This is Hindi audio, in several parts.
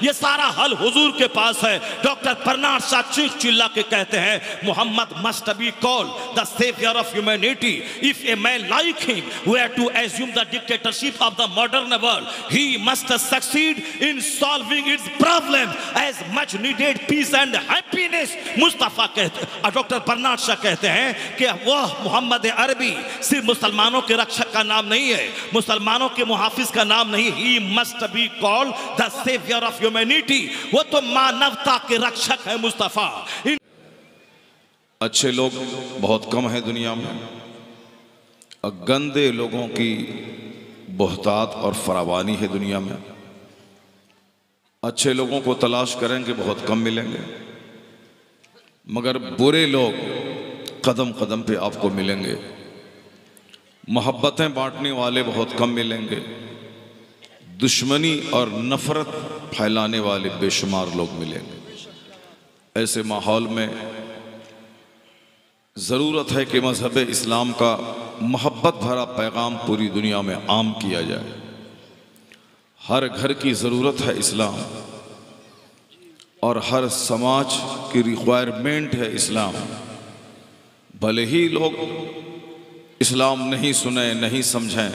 ये सारा हल हुजूर के पास है। डॉक्टर बर्नार्ड शॉ चीख चिल्ला के कहते हैं, Mohammed must be called the saviour of humanity. If a man like him were to assume the dictatorship of the modern world, he must succeed in solving its problem as much needed peace and happiness. Mustafa कहते, डॉक्टर बर्नार्ड शॉ कहते हैं कि वह मोहम्मद अरबी सिर्फ मुसलमानों के रक्षक का नाम नहीं है, मुसलमानों के मुहाफिज का नाम नहीं। He must be called the saviour of humanity. वो तो मानवता के रक्षक है मुस्तफा। अच्छे लोग बहुत कम हैं दुनिया में, गंदे लोगों की बहुतात और फरावानी है दुनिया में। अच्छे लोगों को तलाश करेंगे बहुत कम मिलेंगे, मगर बुरे लोग कदम कदम पे आपको मिलेंगे। मोहब्बतें बांटने वाले बहुत कम मिलेंगे, दुश्मनी और नफरत फैलाने वाले बेशुमार लोग मिलेंगे। ऐसे माहौल में ज़रूरत है कि मज़हब इस्लाम का मोहब्बत भरा पैगाम पूरी दुनिया में आम किया जाए। हर घर की ज़रूरत है इस्लाम, और हर समाज की रिक्वायरमेंट है इस्लाम। भले ही लोग इस्लाम नहीं सुने, नहीं समझें,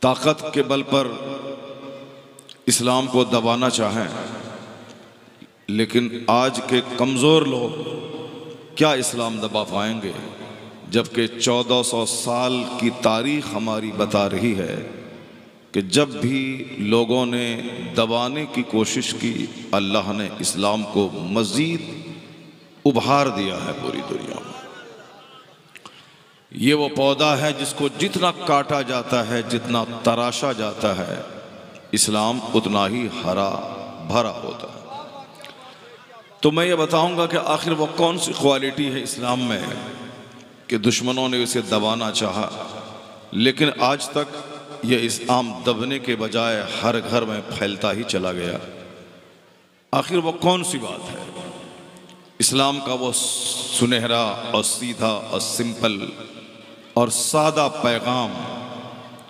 ताकत के बल पर इस्लाम को दबाना चाहें, लेकिन आज के कमज़ोर लोग क्या इस्लाम दबा पाएंगे, जबकि 1400 साल की तारीख हमारी बता रही है कि जब भी लोगों ने दबाने की कोशिश की, अल्लाह ने इस्लाम को मज़ीद उभार दिया है पूरी दुनिया में। ये वो पौधा है जिसको जितना काटा जाता है, जितना तराशा जाता है, इस्लाम उतना ही हरा भरा होता है। तो मैं ये बताऊंगा कि आखिर वो कौन सी क्वालिटी है इस्लाम में कि दुश्मनों ने इसे दबाना चाहा, लेकिन आज तक ये इस्लाम दबने के बजाय हर घर में फैलता ही चला गया। आखिर वो कौन सी बात है इस्लाम का, वो सुनहरा और सीधा और सिंपल और सादा पैगाम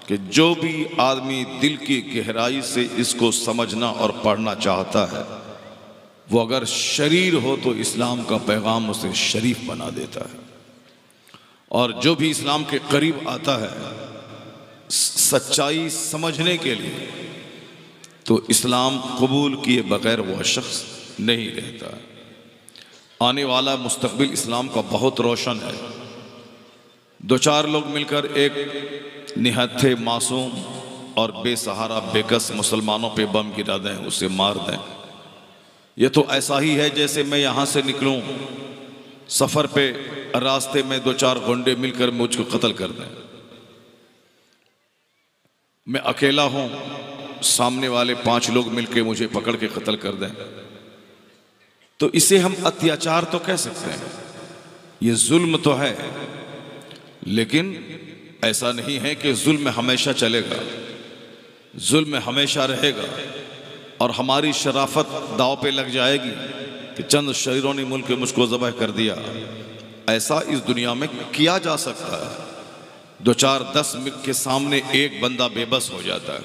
कि जो भी आदमी दिल की गहराई से इसको समझना और पढ़ना चाहता है, वो अगर शरीर हो तो इस्लाम का पैगाम उसे शरीफ बना देता है। और जो भी इस्लाम के करीब आता है सच्चाई समझने के लिए, तो इस्लाम कबूल किए बगैर वह शख्स नहीं रहता। आने वाला मुस्तकबिल इस्लाम का बहुत रोशन है। दो चार लोग मिलकर एक निहत्थे मासूम और बेसहारा बेकस मुसलमानों पे बम गिरा दें, उसे मार दें, ये तो ऐसा ही है जैसे मैं यहाँ से निकलूँ, सफ़र पे रास्ते में दो चार गुंडे मिलकर मुझको कत्ल कर दें। मैं अकेला हूँ, सामने वाले 5 लोग मिलकर मुझे पकड़ के कत्ल कर दें, तो इसे हम अत्याचार तो कह सकते हैं, ये जुल्म तो है। लेकिन ऐसा नहीं है कि जुल्म हमेशा चलेगा, जुल्म हमेशा रहेगा और हमारी शराफत दाव पे लग जाएगी कि चंद शरीरों ने मुल्क मुझको ज़बह कर दिया। ऐसा इस दुनिया में किया जा सकता है। 2-4-10 के सामने एक बंदा बेबस हो जाता है,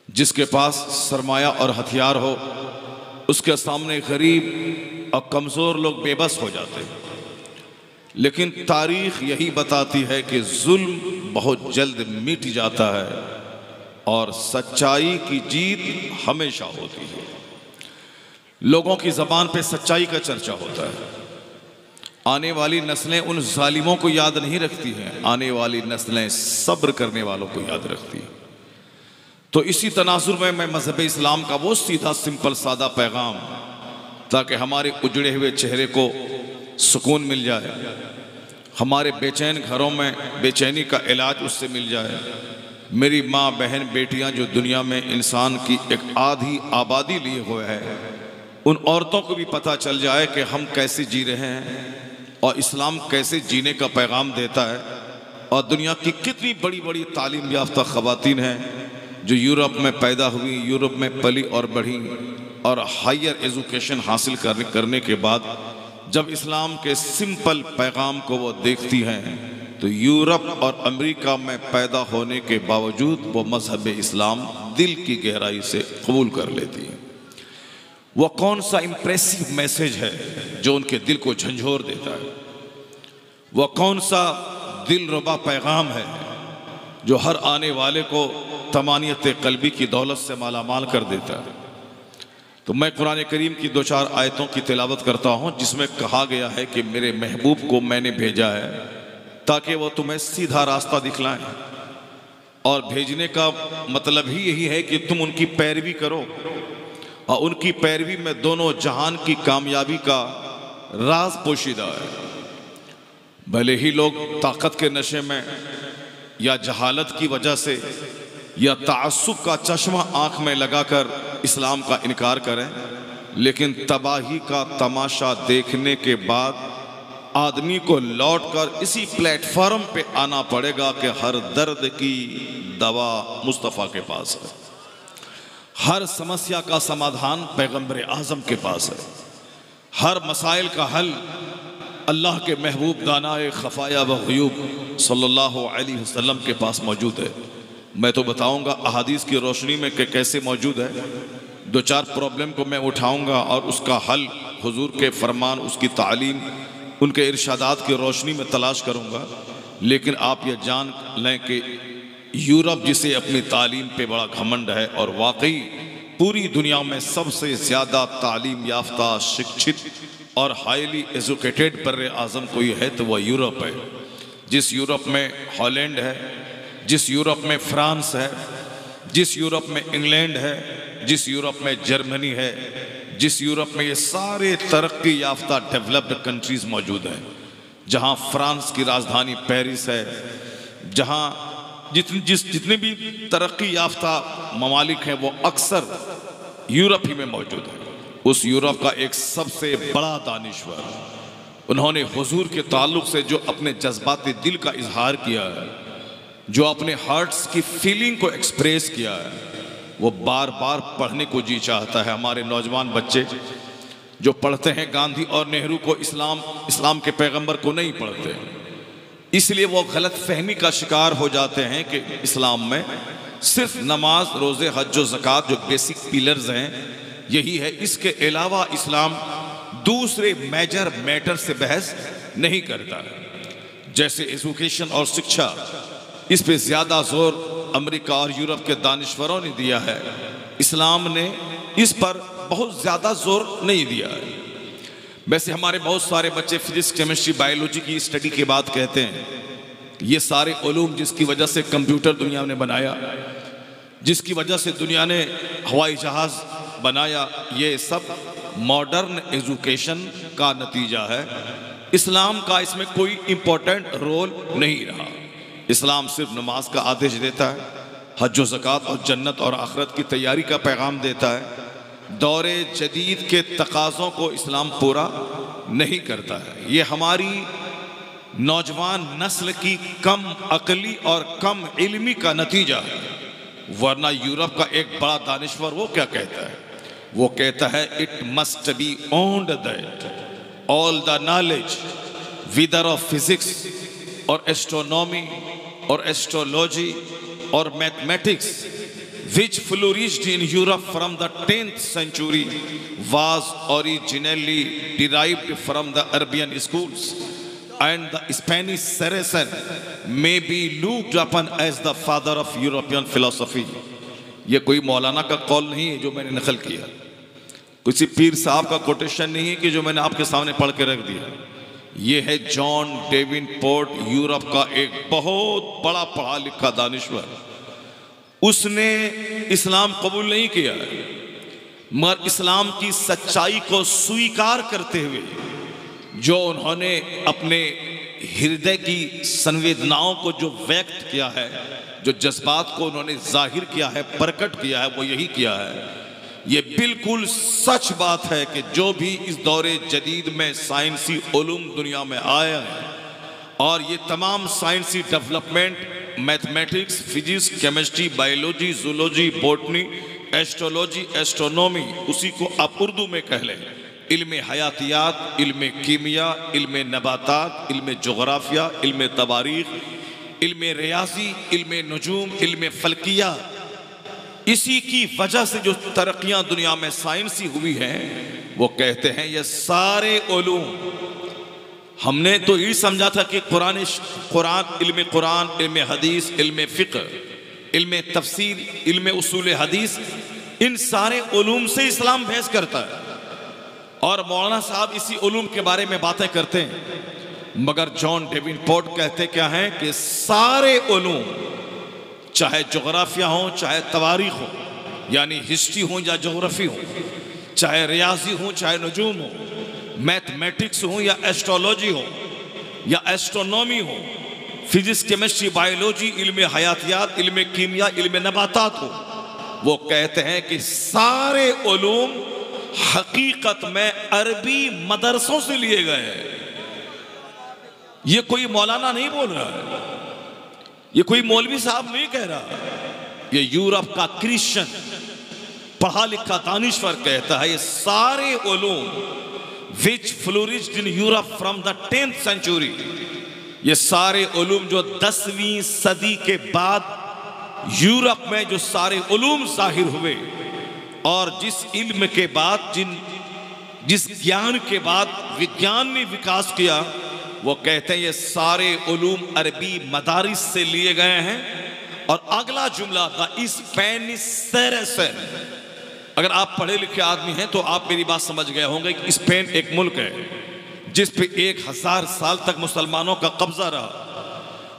जिसके पास सरमाया और हथियार हो उसके सामने गरीब और कमज़ोर लोग बेबस हो जाते हैं। लेकिन तारीख यही बताती है कि जुल्म बहुत जल्द मिट जाता है और सच्चाई की जीत हमेशा होती है। लोगों की ज़बान पे सच्चाई का चर्चा होता है। आने वाली नस्लें उन जालिमों को याद नहीं रखती हैं, आने वाली नस्लें सब्र करने वालों को याद रखती हैं। तो इसी तनाजुर में मैं मज़हब इस्लाम का वो सीधा सिंपल सादा पैगाम, ताकि हमारे उजड़े हुए चेहरे को सुकून मिल जाए, हमारे बेचैन घरों में बेचैनी का इलाज उससे मिल जाए। मेरी माँ बहन बेटियाँ जो दुनिया में इंसान की एक आधी आबादी लिए हुए हैं, उन औरतों को भी पता चल जाए कि हम कैसे जी रहे हैं और इस्लाम कैसे जीने का पैगाम देता है। और दुनिया की कितनी बड़ी बड़ी तालीम याफ्ता ख़वातीन हैं जो यूरोप में पैदा हुई, यूरोप में पली और बढ़ी और हायर एजुकेशन हासिल करने के बाद जब इस्लाम के सिंपल पैगाम को वो देखती हैं तो यूरोप और अमेरिका में पैदा होने के बावजूद वो मजहब इस्लाम दिल की गहराई से कबूल कर लेती है। वो कौन सा इम्प्रेसिव मैसेज है जो उनके दिल को झंझोर देता है? वो कौन सा दिलरुबा पैगाम है जो हर आने वाले को तमानियत कल्बी की दौलत से मालामाल कर देता है? तो मैं कुरान करीम की 2-4 आयतों की तिलावत करता हूँ जिसमें कहा गया है कि मेरे महबूब को मैंने भेजा है ताकि वो तुम्हें सीधा रास्ता दिखलाएं, और भेजने का मतलब ही यही है कि तुम उनकी पैरवी करो, और उनकी पैरवी में दोनों जहान की कामयाबी का राज पोशीदा है। भले ही लोग ताकत के नशे में या जहालत की वजह से या ताअस्सुब का चश्मा आंख में लगाकर इस्लाम का इनकार करें, लेकिन तबाही का तमाशा देखने के बाद आदमी को लौटकर इसी प्लेटफॉर्म पे आना पड़ेगा कि हर दर्द की दवा मुस्तफ़ा के पास है, हर समस्या का समाधान पैगंबर आज़म के पास है, हर मसाइल का हल अल्लाह के महबूब दानाए खफाया व ग़यूब सल्लल्लाहु अलैहि वसल्लम के पास मौजूद है। मैं तो बताऊंगा अहादीस की रोशनी में कि कैसे मौजूद है। 2-4 प्रॉब्लम को मैं उठाऊंगा और उसका हल हुजूर के फरमान, उसकी तालीम, उनके इरशादात की रोशनी में तलाश करूंगा। लेकिन आप ये जान लें कि यूरोप जिसे अपनी तालीम पे बड़ा घमंड है, और वाकई पूरी दुनिया में सबसे ज़्यादा तालीम याफ्ता, शिक्षित और हाईली एजुकेटेड बर्रे आज़म कोई है तो वह यूरोप है। जिस यूरोप में हॉलैंड है, जिस यूरोप में फ्रांस है, जिस यूरोप में इंग्लैंड है, जिस यूरोप में जर्मनी है, जिस यूरोप में ये सारे तरक्की याफ्ता डेवलप्ड कंट्रीज़ मौजूद हैं, जहाँ फ्रांस की राजधानी पेरिस है, जहाँ जितने भी तरक्की याफ्ता ममालिक हैं वो अक्सर यूरोप ही में मौजूद है। उस यूरोप का एक सबसे बड़ा दानिश्वर, उन्होंने हुजूर के ताल्लुक से जो अपने जज्बाती दिल का इजहार किया है, जो अपने हार्ट्स की फीलिंग को एक्सप्रेस किया है, वो बार बार पढ़ने को जी चाहता है। हमारे नौजवान बच्चे जो पढ़ते हैं गांधी और नेहरू को, इस्लाम के पैगंबर को नहीं पढ़ते, इसलिए वो गलत फहमी का शिकार हो जाते हैं कि इस्लाम में सिर्फ नमाज, रोज़े, हज और ज़कात जो बेसिक पिलर्स हैं यही है। इसके अलावा इस्लाम दूसरे मेजर मैटर से बहस नहीं करता है, जैसे एजुकेशन और शिक्षा। इस पे ज़्यादा जोर अमेरिका और यूरोप के दानिश्वरों ने दिया है, इस्लाम ने इस पर बहुत ज़्यादा जोर नहीं दिया है। वैसे हमारे बहुत सारे बच्चे फिजिक्स, केमिस्ट्री, बायोलॉजी की स्टडी के बाद कहते हैं ये सारे उलूम जिसकी वजह से कंप्यूटर दुनिया ने बनाया, जिसकी वजह से दुनिया ने हवाई जहाज़ बनाया, ये सब मॉडर्न एजुकेशन का नतीजा है। इस्लाम का इसमें कोई इम्पोर्टेंट रोल नहीं रहा। इस्लाम सिर्फ नमाज का आदेश देता है, हज व ज़कात और जन्नत और आखिरत की तैयारी का पैगाम देता है। दौरे जदीद के तकाज़ों को इस्लाम पूरा नहीं करता है। ये हमारी नौजवान नस्ल की कम अकली और कम इल्मी का नतीजा है। वरना यूरोप का एक बड़ा दानिश्वर वो क्या कहता है? वो कहता है it must be owned that all the knowledge whether of physics और एस्ट्रोनॉमी और एस्ट्रोलॉजी और mathematics which flourished in Europe from the 10th century was originally derived from the Arabian schools, and the Spanish Saracen may be looked upon as the father of European philosophy. ये कोई मौलाना का कॉल नहीं है जो मैंने नकल किया, किसी पीर साहब का कोटेशन नहीं है कि जो मैंने आपके सामने पढ़ के रख दिया। ये है जॉन डेविनपोर्ट, यूरोप का एक बहुत बड़ा पढ़ा लिखा दानिश्वर। उसने इस्लाम कबूल नहीं किया, मगर इस्लाम की सच्चाई को स्वीकार करते हुए जो उन्होंने अपने हृदय की संवेदनाओं को जो व्यक्त किया है, जो जज्बात को उन्होंने जाहिर किया है, प्रकट किया है, वो यही किया है। ये बिल्कुल सच बात है कि जो भी इस दौरे जदीद में साइंसी उलूम दुनिया में आया है, और ये तमाम साइंसी development, mathematics, physics, chemistry, biology, zoology, botany, astrology, astronomy, उसी को आप उर्दू में कह लें इल्म हयातियात, इल्म कीमिया, इल्म नबातात, इल्म जोग्राफिया, इल्म तवारीख, इल्म रियाजी, इल्म नजूम, इल्म फल्किया। इसी की वजह से जो तरक्कियां दुनिया में साइंसी हुई हैं, वो कहते हैं ये सारे उलूम, हमने तो यही समझा था कि कुरान, इल्म हदीस, इल्म फ़िक़्ह, इल्म तफसीर, इल्म उसूल हदीस, इन सारे उलूम से इस्लाम बहस करता है। और मौलाना साहब इसी उलूम के बारे में बातें करते हैं, मगर जॉन डेवेनपोर्ट कहते क्या हैं कि सारे उलूम, चाहे जोग्राफिया हो, चाहे तवारीख हो यानी हिस्ट्री हो या जोग्राफी हो, चाहे रियाजी हो, चाहे नजूम हो, मैथमेटिक्स हो या एस्ट्रोलॉजी हो या एस्ट्रोनॉमी हो, फिजिक्स, केमिस्ट्री, बायोलॉजी, इल्म हयातियात, इल्म कीमिया, इल्म नबातात हो, वो कहते हैं कि सारे उलूम हकीकत में अरबी मदरसों से लिए गए हैं। ये कोई मौलाना नहीं बोल रहा है, ये कोई मौलवी साहब नहीं कह रहा, ये यूरोप का क्रिश्चियन पढ़ा लिखा दानिश्वर कहता है ये सारे Uloom which flourished in Europe from the 10th century, ये सारे उलूम जो 10वीं सदी के बाद यूरोप में जो सारे उलूम जाहिर हुए और जिस इल्म के बाद, जिस ज्ञान के बाद विज्ञान ने विकास किया, वो कहते हैं ये सारे उलूम अरबी मदारिस से लिए गए हैं। और अगला जुमला था स्पेनिश सेरेसन। अगर आप पढ़े लिखे आदमी हैं तो आप मेरी बात समझ गए होंगे कि स्पेन एक मुल्क है जिस पे 1000 साल तक मुसलमानों का कब्जा रहा।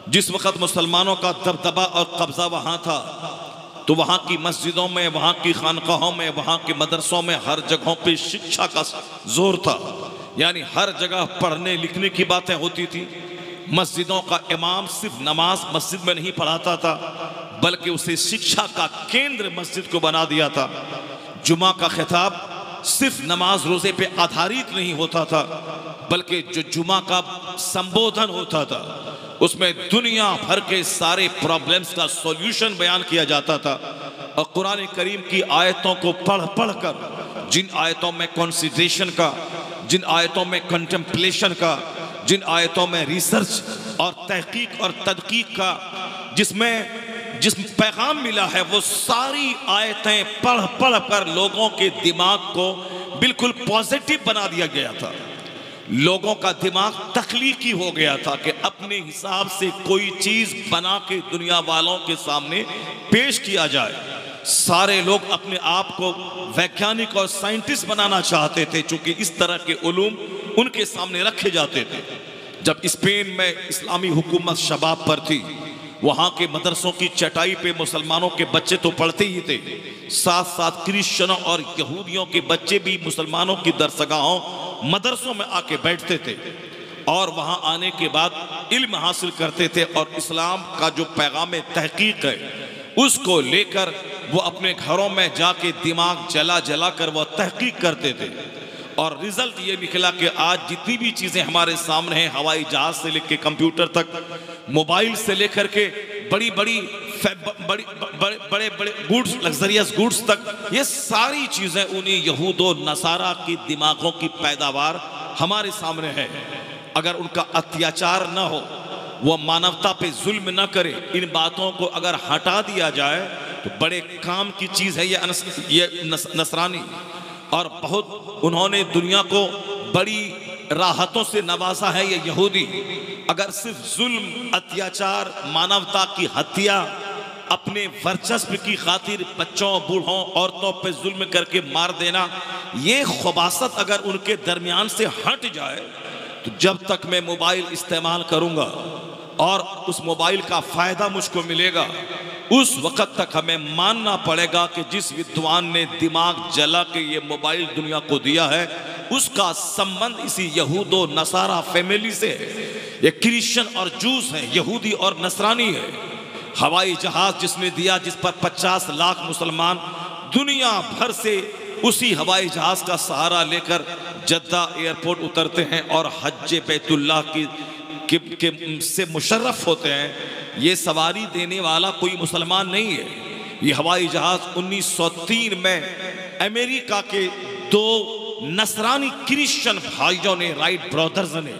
जिस वक्त मुसलमानों का दबदबा और कब्जा वहां था, तो वहां की मस्जिदों में, वहां की खानकाहों में, वहां के मदरसों में हर जगहों पे शिक्षा का जोर था। यानी हर जगह पढ़ने लिखने की बातें होती थी। मस्जिदों का इमाम सिर्फ नमाज मस्जिद में नहीं पढ़ाता था, बल्कि उसे शिक्षा का केंद्र मस्जिद को बना दिया था। जुमा का खिताब सिर्फ नमाज रोजे पे आधारित नहीं होता था, बल्कि जो जुमा का संबोधन होता था उसमें दुनिया भर के सारे प्रॉब्लम्स का सॉल्यूशन बयान किया जाता था। और कुरान करीम की आयतों को पढ़ पढ़ कर, जिन आयतों में कंसिडरेशन का, जिन आयतों में कंटेम्पलेशन का, जिन आयतों में रिसर्च और तहकीक और तदकीक का जिस पैगाम मिला है, वो सारी आयतें पढ़ पढ़ कर लोगों के दिमाग को बिल्कुल पॉजिटिव बना दिया गया था। लोगों का दिमाग तख्लीकी हो गया था कि अपने हिसाब से कोई चीज बना के दुनिया वालों के सामने पेश किया जाए। सारे लोग अपने आप को वैज्ञानिक और साइंटिस्ट बनाना चाहते थे, चूंकि इस तरह के उलूम उनके सामने रखे जाते थे। जब स्पेन में इस्लामी हुकूमत शबाब पर थी, वहां के मदरसों की चटाई पे मुसलमानों के बच्चे तो पढ़ते ही थे, साथ साथ क्रिश्चियनों और यहूदियों के बच्चे भी मुसलमानों की दरसगाहों, मदरसों में आके बैठते थे और वहां आने के बाद इल्म हासिल करते थे। और इस्लाम का जो पैगाम तहकीक है, उसको लेकर वो अपने घरों में जाके दिमाग जला जला कर वो तहकीक करते थे। और रिजल्ट ये निकला कि आज जितनी भी चीजें हमारे सामने हैं, हवाई जहाज से लेकर कंप्यूटर तक, मोबाइल से लेकर के बड़े बड़े गुड्स, लग्जरियस गुड्स तक, ये सारी चीजें उन्हीं यहूदो नसारा की दिमागों की पैदावार हमारे सामने है। अगर उनका अत्याचार न हो, वो मानवता पे जुल्म न करे, इन बातों को अगर हटा दिया जाए तो बड़े काम की चीज है ये नसरानी। और बहुत उन्होंने दुनिया को बड़ी राहतों से नवाजा है ये यहूदी। अगर सिर्फ जुल्म, अत्याचार, मानवता की हत्या, अपने वर्चस्व की खातिर बच्चों, बूढ़ों, औरतों पे जुल्म करके मार देना, ये खुबासत अगर उनके दरमियान से हट जाए, तो जब तक मैं मोबाइल इस्तेमाल करूंगा और उस मोबाइल का फायदा मुझको मिलेगा, उस वक्त तक हमें मानना पड़ेगा कि जिस विद्वान ने दिमाग जला के ये मोबाइल दुनिया को दिया है, उसका संबंध इसी यहूदो नसारा फैमिली से है। ये क्रिश्चियन और जूस है, यहूदी और नसरानी है। हवाई जहाज जिसने दिया, जिस पर 50 लाख मुसलमान दुनिया भर से उसी हवाई जहाज का सहारा लेकर जद्दा एयरपोर्ट उतरते हैं और हज बैतुल्लाह से मुशर्रफ होते हैं। ये सवारी देने वाला कोई मुसलमान नहीं है। ये हवाई जहाज 1903 में अमेरिका के 2 नसरानी क्रिश्चियन भाइयों ने, राइट ब्रदर्स ने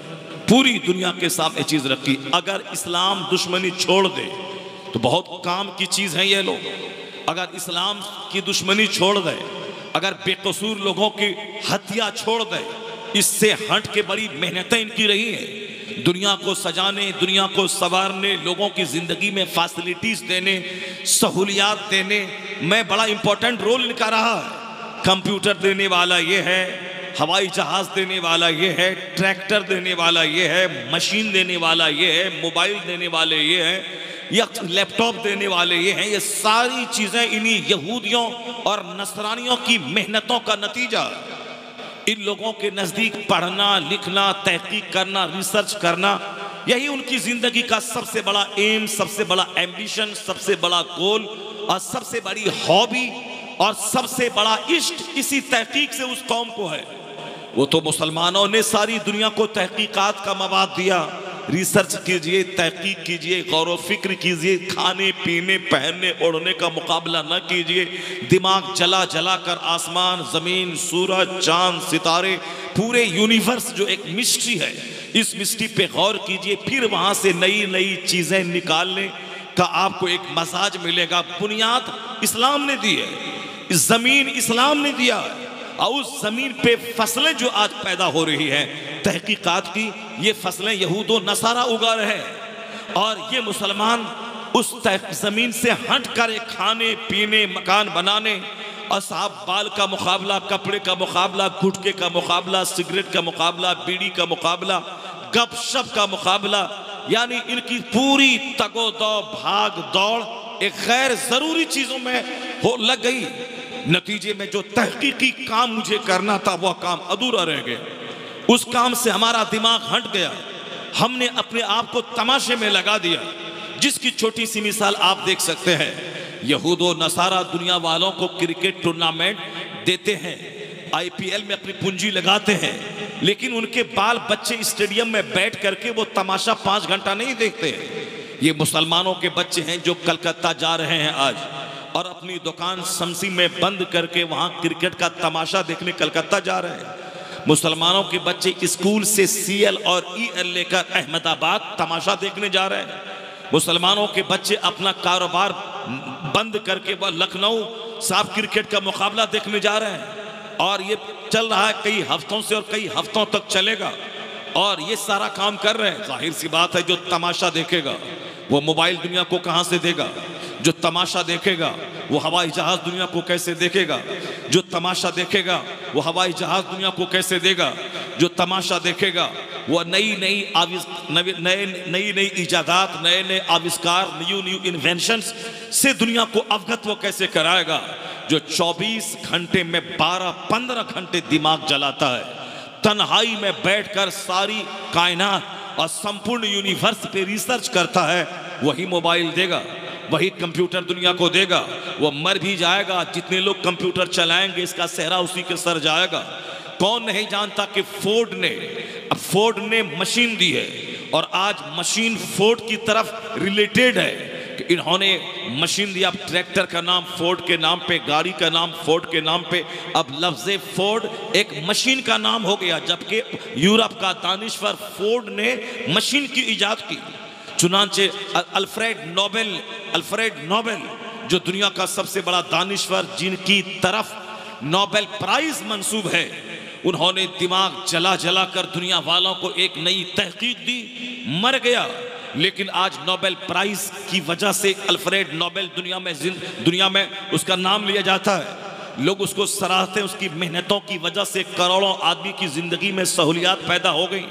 पूरी दुनिया के सामने चीज रखी, अगर इस्लाम दुश्मनी छोड़ दे तो बहुत काम की चीज है ये लोग। अगर इस्लाम की दुश्मनी छोड़ दे, अगर बेकसूर लोगों की हत्या छोड़ दे, इससे हट के बड़ी मेहनतें इनकी रही हैं, दुनिया को सजाने, दुनिया को संवारने, लोगों की जिंदगी में फैसिलिटीज देने, सहूलियात देने में बड़ा इंपॉर्टेंट रोल इनका रहा है। कंप्यूटर देने वाला ये है, हवाई जहाज देने वाला ये है, ट्रैक्टर देने वाला ये है, मशीन देने वाला ये है, मोबाइल देने वाले ये है, या लैपटॉप देने वाले ये हैं। ये सारी चीजें इन्हीं यहूदियों और नसरानियों की मेहनतों का नतीजा। इन लोगों के नजदीक पढ़ना, लिखना, तहकीक करना, रिसर्च करना, यही उनकी जिंदगी का सबसे बड़ा एम, सबसे बड़ा एम्बिशन, सबसे बड़ा गोल और सबसे बड़ी हॉबी और सबसे बड़ा इष्ट इसी तहकीक से उस कौम को है। वो तो मुसलमानों ने सारी दुनिया को तहकीकात का मवाद दिया, रिसर्च कीजिए, तहकीक कीजिए, गौर व फिक्र कीजिए, खाने पीने पहनने ओढ़ने का मुकाबला न कीजिए, दिमाग जला जला कर आसमान, जमीन, सूरज, चांद, सितारे, पूरे यूनिवर्स जो एक मिस्ट्री है, इस मिस्ट्री पे गौर कीजिए, फिर वहां से नई नई चीजें निकालने का आपको एक मजाज मिलेगा। बुनियाद इस्लाम ने दी है, जमीन इस्लाम ने दिया है, और उस जमीन पे फसलें जो आज पैदा हो रही हैं तहकीकात की, ये फसलें यहूदो नसारा उगा रहे हैं। और ये मुसलमान उस जमीन से हट कर खाने पीने, मकान बनाने और साहब बाल का मुकाबला, कपड़े का मुकाबला, गुटके का मुकाबला, सिगरेट का मुकाबला, बीड़ी का मुकाबला, गपशप का मुकाबला, यानी इनकी पूरी तगोदौ भाग दौड़ एक गैर जरूरी चीजों में हो लग गई। नतीजे में जो तहकीकी काम मुझे करना था वह काम अधूरा रह गया, उस काम से हमारा दिमाग हट गया, हमने अपने आप को तमाशे में लगा दिया। जिसकी छोटी सी मिसाल आप देख सकते हैं, यहूदो नसारा दुनिया वालों को क्रिकेट टूर्नामेंट देते हैं, IPL में अपनी पूंजी लगाते हैं, लेकिन उनके बाल बच्चे स्टेडियम में बैठ करके वो तमाशा 5 घंटा नहीं देखते। ये मुसलमानों के बच्चे हैं जो कलकत्ता जा रहे हैं आज और अपनी दुकान शमसी में बंद करके वहां क्रिकेट का तमाशा देखने कलकत्ता जा रहे हैं। मुसलमानों के बच्चे स्कूल से CL और EL लेकर अहमदाबाद तमाशा देखने जा रहे हैं। मुसलमानों के बच्चे अपना कारोबार बंद करके वह लखनऊ साहब क्रिकेट का मुकाबला देखने जा रहे हैं, और ये चल रहा है कई हफ्तों से और कई हफ्तों तक चलेगा, और ये सारा काम कर रहे हैं। जाहिर सी बात है, जो तमाशा देखेगा वो मोबाइल दुनिया को कहां से देगा, जो तमाशा देखेगा वो हवाई जहाज दुनिया को कैसे देखेगा, जो तमाशा देखेगा वो हवाई जहाज दुनिया को कैसे देगा, जो तमाशा देखेगा वो नई नई इजादात, नए नए आविष्कार, न्यू इन्वेंशंस से दुनिया को अवगत वो कैसे कराएगा, जो 24 घंटे में 12-15 घंटे दिमाग जलाता है, तन्हाई में बैठकर सारी कायनात और संपूर्ण यूनिवर्स पे रिसर्च करता है, वही मोबाइल देगा, वही कंप्यूटर दुनिया को देगा। वो मर भी जाएगा, जितने लोग कंप्यूटर चलाएंगे इसका सेहरा उसी के सर जाएगा। कौन नहीं जानता कि फोर्ड ने मशीन दी है, और आज मशीन फोर्ड की तरफ रिलेटेड है कि इन्होंने मशीन दिया। ट्रैक्टर का नाम फोर्ड के नाम पे, गाड़ी का नाम फोर्ड के नाम पे, अब लफ्ज़े फोर्ड एक मशीन का नाम हो गया, जबकि यूरोप का दानिश्वर फोर्ड ने मशीन की इजाद की। चुनांचे अल्फ्रेड नोबेल जो दुनिया का सबसे बड़ा दानिश्वर, जिनकी तरफ नोबेल प्राइज मंसूब है, उन्होंने दिमाग जला जला कर दुनिया वालों को एक नई तहकीक दी, मर गया, लेकिन आज नोबेल प्राइज की वजह से अल्फ्रेड नोबेल दुनिया में उसका नाम लिया जाता है। लोग उसको सराहते हैं, उसकी मेहनतों की वजह से करोड़ों आदमी की जिंदगी में सहूलियात पैदा हो गई।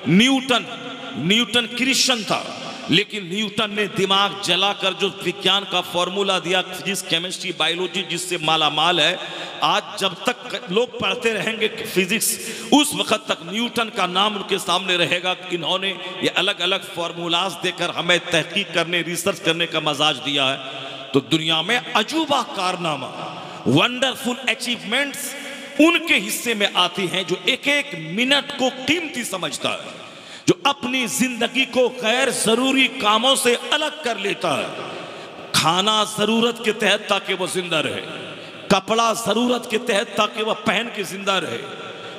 न्यूटन क्रिश्चियन था, लेकिन न्यूटन ने दिमाग जलाकर जो विज्ञान का फॉर्मूला दिया, फिजिक्स, केमिस्ट्री, बायोलॉजी, जिससे माला माल है, आज जब तक लोग पढ़ते रहेंगे फिजिक्स, उस वक्त तक न्यूटन का नाम उनके सामने रहेगा कि इन्होंने ये अलग अलग फॉर्मूलाज देकर हमें तहकीक करने, रिसर्च करने का मजाज दिया है। तो दुनिया में अजूबा कारनामा, वंडरफुल अचीवमेंट्स उनके हिस्से में आती हैं जो एक एक मिनट को कीमती समझता है, जो अपनी जिंदगी को गैर जरूरी कामों से अलग कर लेता है। खाना जरूरत के तहत ताकि वो जिंदा रहे, कपड़ा जरूरत के तहत ताकि वह पहन के जिंदा रहे,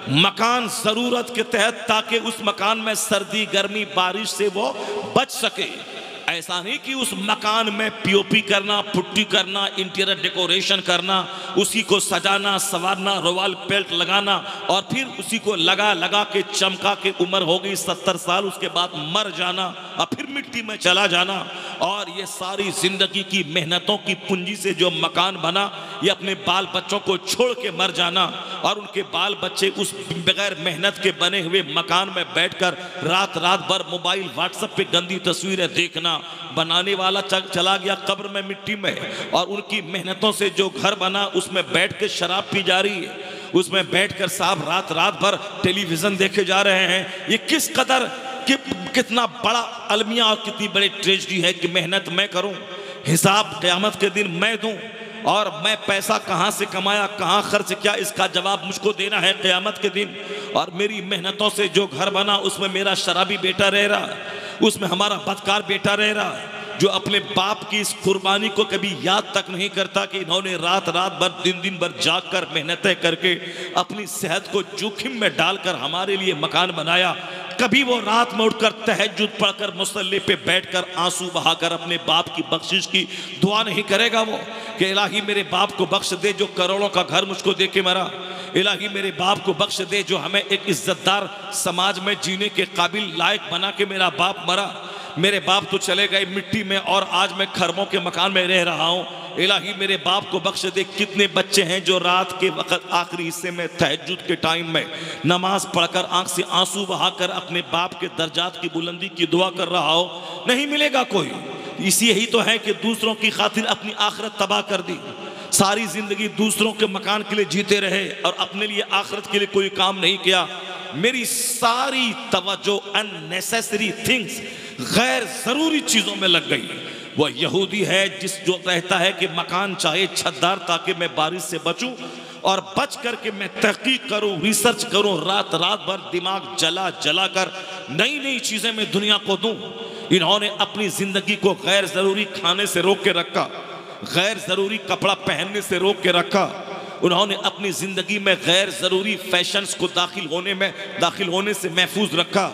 मकान जरूरत के तहत, ताकि उस मकान में सर्दी गर्मी बारिश से वो बच सके। ऐसा नहीं कि उस मकान में पीओपी करना, पुट्टी करना, इंटीरियर डेकोरेशन करना, उसी को सजाना संवारना, रॉयल पेंट लगाना और फिर उसी को लगा लगा के चमका के उम्र हो गई 70 साल, उसके बाद मर जाना और फिर मिट्टी में चला जाना। और ये सारी जिंदगी की मेहनतों की पूंजी से जो मकान बना, ये अपने बाल बच्चों को छोड़ के मर जाना और उनके बाल बच्चे उस बगैर मेहनत के बने हुए मकान में बैठकर रात रात भर मोबाइल व्हाट्सएप पे गंदी तस्वीरें देखना। बनाने वाला चला गया कब्र में मिट्टी में, और उनकी मेहनतों से जो घर बना उसमें बैठ के शराब पी जा रही है, उसमें बैठकर साहब रात रात भर टेलीविजन देखे जा रहे हैं। ये किस कदर कितना बड़ा अलमिया और कितनी बड़ी ट्रेजेडी है कि मेहनत मैं करूं, हिसाब क़यामत के दिन मैं दूं, और मैं पैसा कहां से कमाया, कहां खर्च किया, इसका जवाब मुझको देना है क़यामत के दिन। और मेरी मेहनतों से जो घर बना उसमें मेरा शराबी बेटा रह रहा, उसमें हमारा बदकार बेटा रह रहा, जो अपने बाप की इस कुर्बानी को कभी याद तक नहीं करता कि इन्होंने रात रात भर दिन दिन भर जाग कर मेहनतें करके अपनी सेहत को जोखिम में डालकर हमारे लिए मकान बनाया। कभी वो रात में उठकर तहज्जुद पढ़कर मुसल्ले पे बैठकर आंसू बहाकर अपने बाप की बख्शिश की दुआ नहीं करेगा वो कि इलाही मेरे बाप को बख्श दे जो करोड़ों का घर मुझको दे के मरा, इलाही मेरे बाप को बख्श दे जो हमें एक इज्जतदार समाज में जीने के काबिल लायक बना के मेरा बाप मरा। मेरे बाप तो चले गए मिट्टी में और आज मैं खरमों के मकान में रह रहा हूँ, इलाही मेरे बाप को बख्श दे। कितने बच्चे हैं जो रात के वक्त आखिरी हिस्से में तहज्जुद के टाइम में नमाज पढ़कर आंख से आंसू बहाकर अपने बाप के दर्जात की बुलंदी की दुआ कर रहा हो, नहीं मिलेगा कोई। इसी यही तो है कि दूसरों की खातिर अपनी आखिरत तबाह कर दी, सारी जिंदगी दूसरों के मकान के लिए जीते रहे और अपने लिए आखिरत के लिए कोई काम नहीं किया। मेरी सारी तवज्जो अननेसेसरी थिंग्स, गैर जरूरी चीजों में लग गई। वह यहूदी है जो कहता है कि मकान चाहे छतदार ताकि मैं बारिश से बचूं, और बच करके मैं तहकीक करूं, रिसर्च करूं, रात रात भर दिमाग जला जला कर नई नई चीजें मैं दुनिया को दूं। इन्होंने अपनी जिंदगी को गैर जरूरी खाने से रोक के रखा, गैर जरूरी कपड़ा पहनने से रोक के रखा, उन्होंने अपनी जिंदगी में गैर जरूरी फैशंस को दाखिल होने से महफूज रखा।